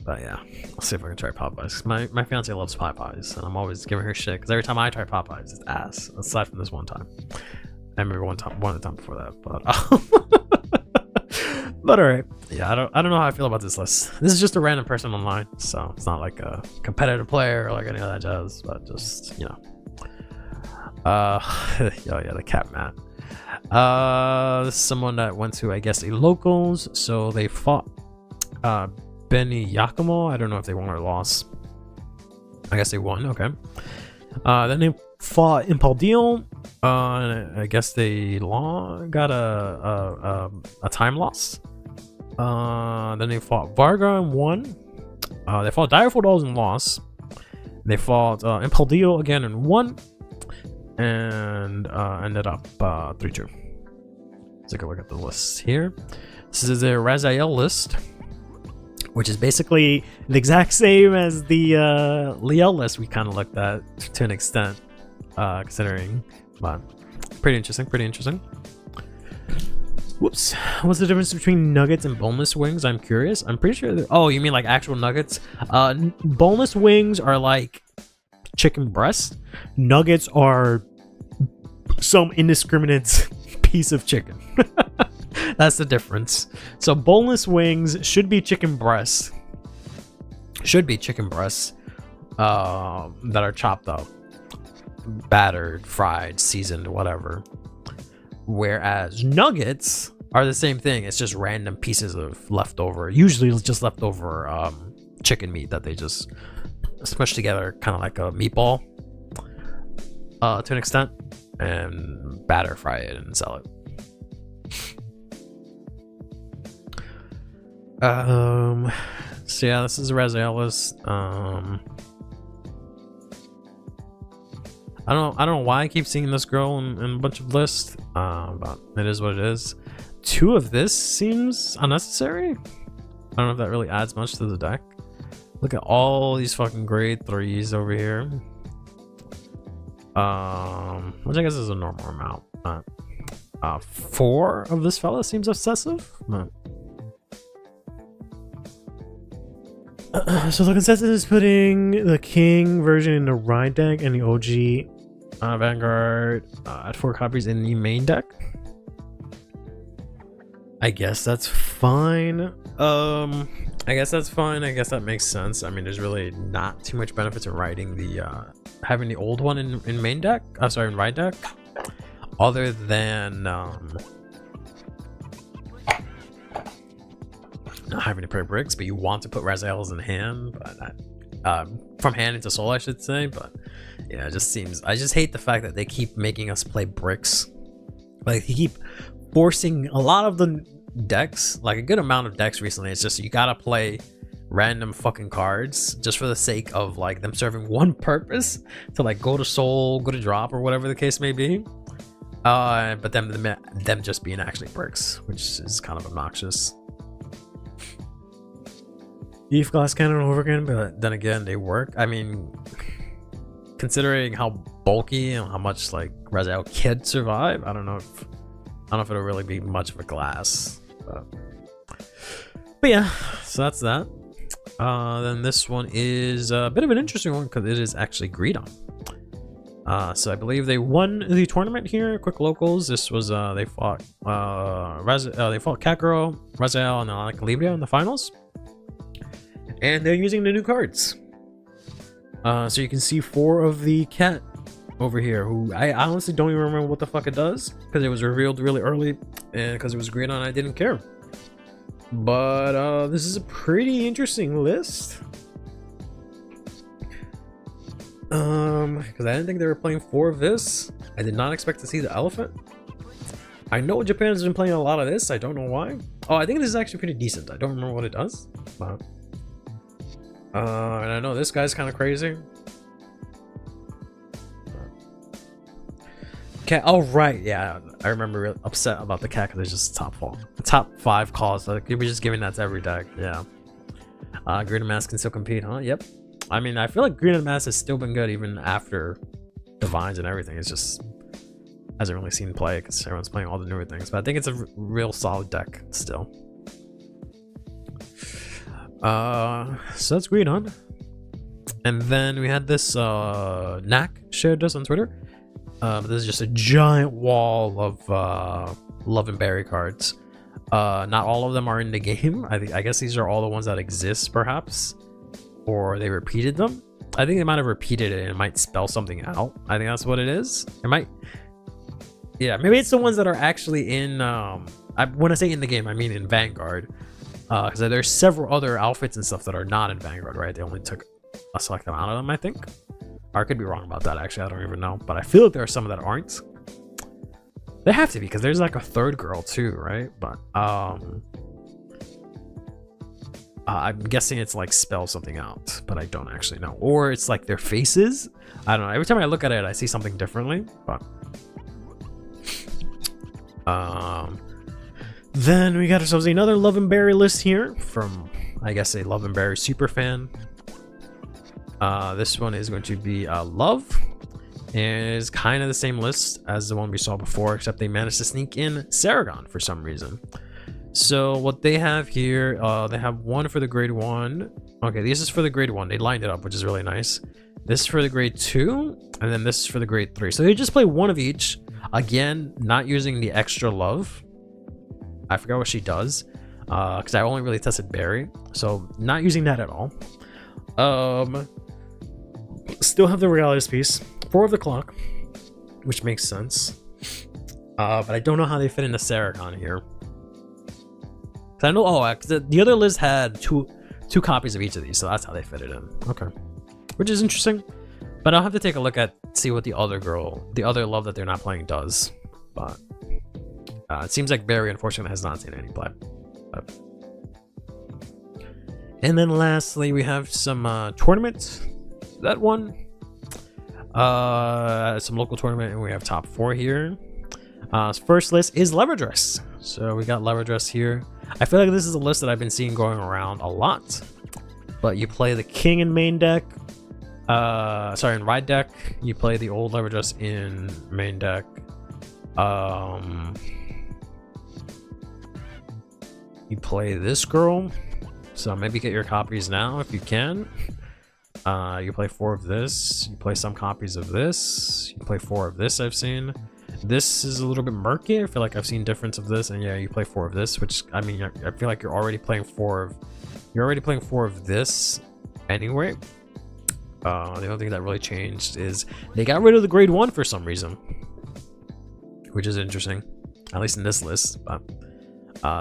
But yeah, I'll see if I can try Popeyes. My fiance loves Popeyes, and I'm always giving her shit because every time I try Popeyes, it's ass. Aside from this one time. I remember one other time before that, but alright. Yeah, I don't know how I feel about this list. This is just a random person online, so it's not like a competitive player or like any of that jazz, but just, you know. Yeah, the cat mat. This is someone that went to, I guess, a locals, so they fought Benny Yakumo. I don't know if they won or lost. I guess they won. Okay. Then they fought Impaldio. I guess they got a time loss. Then they fought Varga and won. They fought Direful Dolls and lost. They fought Impaldio again and won. And ended up 3-2. Let's take a look at the list here. This is their Raziel list, which is basically the exact same as the Liel list we kind of looked at to an extent, considering. But pretty interesting. Whoops. What's the difference between nuggets and boneless wings? I'm curious. I'm pretty sure. Oh, you mean like actual nuggets? Boneless wings are like chicken breast. Nuggets are some indiscriminate piece of chicken. That's the difference. So boneless wings should be chicken breasts. That are chopped up, battered, fried, seasoned, whatever. Whereas nuggets are the same thing. It's just random pieces of leftover, usually just leftover chicken meat that they just smush together, kind of like a meatball to an extent, and batter fry it and sell it. So yeah, this is a Raziel list. I don't know why I keep seeing this girl in a bunch of lists, but it is what it is. 2 of this seems unnecessary. I don't know if that really adds much to the deck. Look at all these fucking grade 3s over here. Which I guess is a normal amount. 4 of this fella seems excessive. But so the consensus is putting the King version in the Ride deck and the OG Vanguard at 4 copies in the main deck. I guess that's fine. I guess that makes sense. I mean, there's really not too much benefit to writing the having the old one in main deck. In Ride deck, other than not having to put bricks, but you want to put Raziels in hand, but from hand into soul, I should say. But yeah, it just seems, I just hate the fact that they keep making us play bricks. Like, they keep forcing a lot of the decks, like a good amount of decks recently. It's just you gotta play random fucking cards just for the sake of like them serving one purpose to like go to soul, go to drop, or whatever the case may be. But them just being actually bricks, which is kind of obnoxious. Eve Glass Cannon over again, but then again, they work. I mean, considering how bulky and how much like Raziel could survive, I don't know if it'll really be much of a glass. But yeah, so that's that. Then this one is a bit of an interesting one because it is actually agreed on. So I believe they won the tournament here. Quick locals. This was they fought Kakuro, Raziel, and Calibria in the finals. And they're using the new cards. So you can see 4 of the cat over here, who I honestly don't even remember what the fuck it does, because it was revealed really early, and because it was agreed on, I didn't care. But this is a pretty interesting list. Because I didn't think they were playing 4 of this. I did not expect to see the elephant. I know Japan's been playing a lot of this. I don't know why. Oh, I think this is actually pretty decent. I don't remember what it does. But and I know this guy's kind of crazy. Okay, oh right, yeah, I remember real upset about the cat because it's just top 5 calls. Like, you'd be just giving that to every deck. Yeah. Green and Mask can still compete, huh? Yep. I mean, I feel like Green and Mask has still been good even after Divines and everything. It's just hasn't really seen play because everyone's playing all the newer things. But I think it's a real solid deck still. So that's Green on. And then we had this Knack shared us on Twitter. This is just a giant wall of Love and Berry cards. Not all of them are in the game. I guess these are all the ones that exist, perhaps, or they repeated them. I think they might have repeated it and it might spell something out. I think that's what it is. It might. Yeah, maybe it's the ones that are actually in when I say in the game, I mean in Vanguard, because there's several other outfits and stuff that are not in Vanguard, right? They only took a select amount of them, I think. Or I could be wrong about that, actually. I don't even know, but I feel like there are some that aren't. They have to be, because there's like a third girl too, right? But I'm guessing it's like spell something out, but I don't actually know. Or it's like their faces. I don't know. Every time I look at it, I see something differently. But then we got ourselves another Love and Berry list here from, I guess, a Love and Berry super fan. This one is going to be Love. And it's kind of the same list as the one we saw before, except they managed to sneak in Saragon for some reason. So what they have here, they have one for the grade 1. Okay, this is for the grade 1. They lined it up, which is really nice. This is for the grade 2, and then this is for the grade 3. So they just play one of each. Again, not using the extra Love. I forgot what she does, because I only really tested Berry. So not using that at all. Still have the Realities piece. 4 of the clock, which makes sense. But I don't know how they fit into Saragon here. I know, cause the other list had two copies of each of these, so that's how they fit it in. Okay, which is interesting. But I'll have to take a look at see what the other Love that they're not playing does. But it seems like Barry, unfortunately, has not seen any play. But. And then lastly, we have some tournaments. That one. Some local tournament, and we have top 4 here. First list is Lever Dress. So we got Lever Dress here. I feel like this is a list that I've been seeing going around a lot. But you play the King in main deck. In ride deck. You play the old Lever Dress in main deck. You play this girl. So maybe get your copies now if you can. You play 4 of this. You play some copies of this. You play 4 of this, I've seen. This is a little bit murky. I feel like I've seen difference of this, and yeah, you play 4 of this, which I mean, I feel like you're already playing 4 of this anyway. The only thing that really changed is they got rid of the grade 1 for some reason, which is interesting, at least in this list. But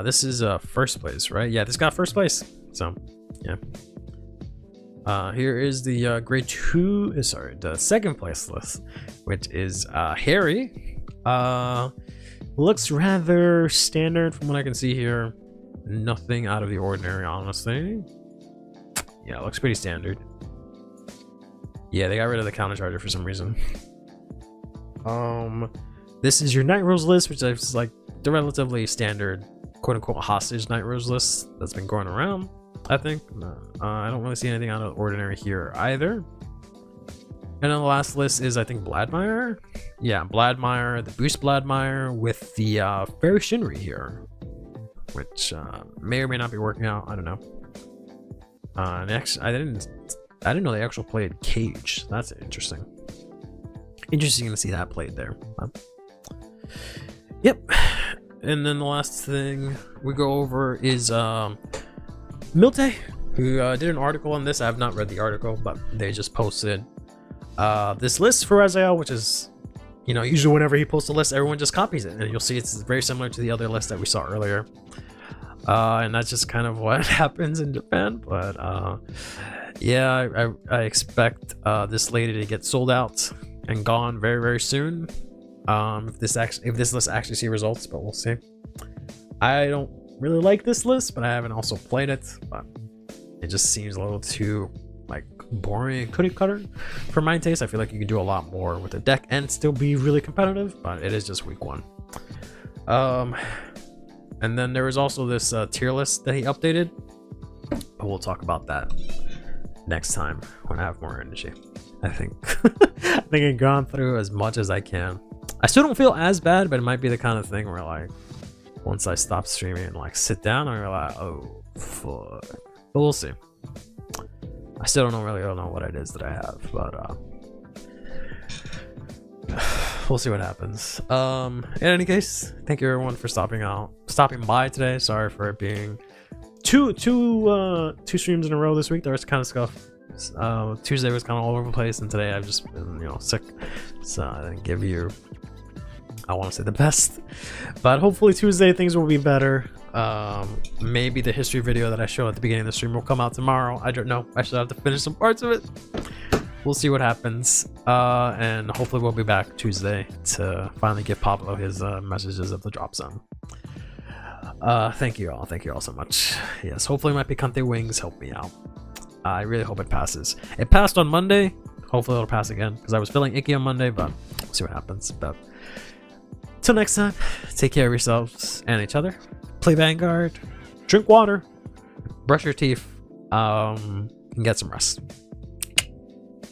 this is first place, right? Yeah, this got first place. So yeah. Here is the grade 2, the second place list, which is Harry. Looks rather standard from what I can see here. Nothing out of the ordinary, honestly. Yeah, it looks pretty standard. Yeah, they got rid of the counter charger for some reason. This is your Night Rose list, which is like the relatively standard quote-unquote hostage Night Rose list that's been going around. I think I don't really see anything out of the ordinary here either. And then the last list is, I think, Bladmire. Yeah, Bladmire, the boost Bladmire with the Fairy Shinri here, which may or may not be working out. I don't know. And actually, I didn't know they actually played Cage. That's interesting. Interesting to see that played there. Yep. And then the last thing we go over is Milte, who did an article on this. I have not read the article, but they just posted this list for Raziel, which is, you know, usually whenever he posts a list, everyone just copies it, and you'll see it's very similar to the other list that we saw earlier. And that's just kind of what happens in Japan. But yeah, I expect this lady to get sold out and gone very, very soon. If this list actually see results, but we'll see. I don't really like this list, but I haven't also played it, but it just seems a little too like boring and cookie cutter for my taste. I feel like you can do a lot more with the deck and still be really competitive, but it is just week 1. And then there was also this tier list that he updated, but we'll talk about that next time when I have more energy. I think I think I've gone through as much as I can. I still don't feel as bad, but it might be the kind of thing where like once I stop streaming and like sit down, I'm like, oh fuck. But we'll see. I still don't know what it is that I have, but we'll see what happens. In any case, thank you everyone for stopping by today. Sorry for it being two streams in a row this week. There was kind of stuff. Tuesday was kind of all over the place, and today I've just been, you know, sick, so I didn't give you I want to say the best, but hopefully Tuesday things will be better. Maybe the history video that I showed at the beginning of the stream will come out tomorrow. I don't know. I still have to finish some parts of it. We'll see what happens, and hopefully we'll be back Tuesday to finally give Pablo his messages of the drop zone. Thank you all so much. Yes, hopefully my picante wings help me out. I really hope it passes. It passed on Monday. Hopefully it'll pass again, because I was feeling icky on Monday, but we'll see what happens. But till next time, take care of yourselves and each other. Play Vanguard, drink water, brush your teeth, and get some rest.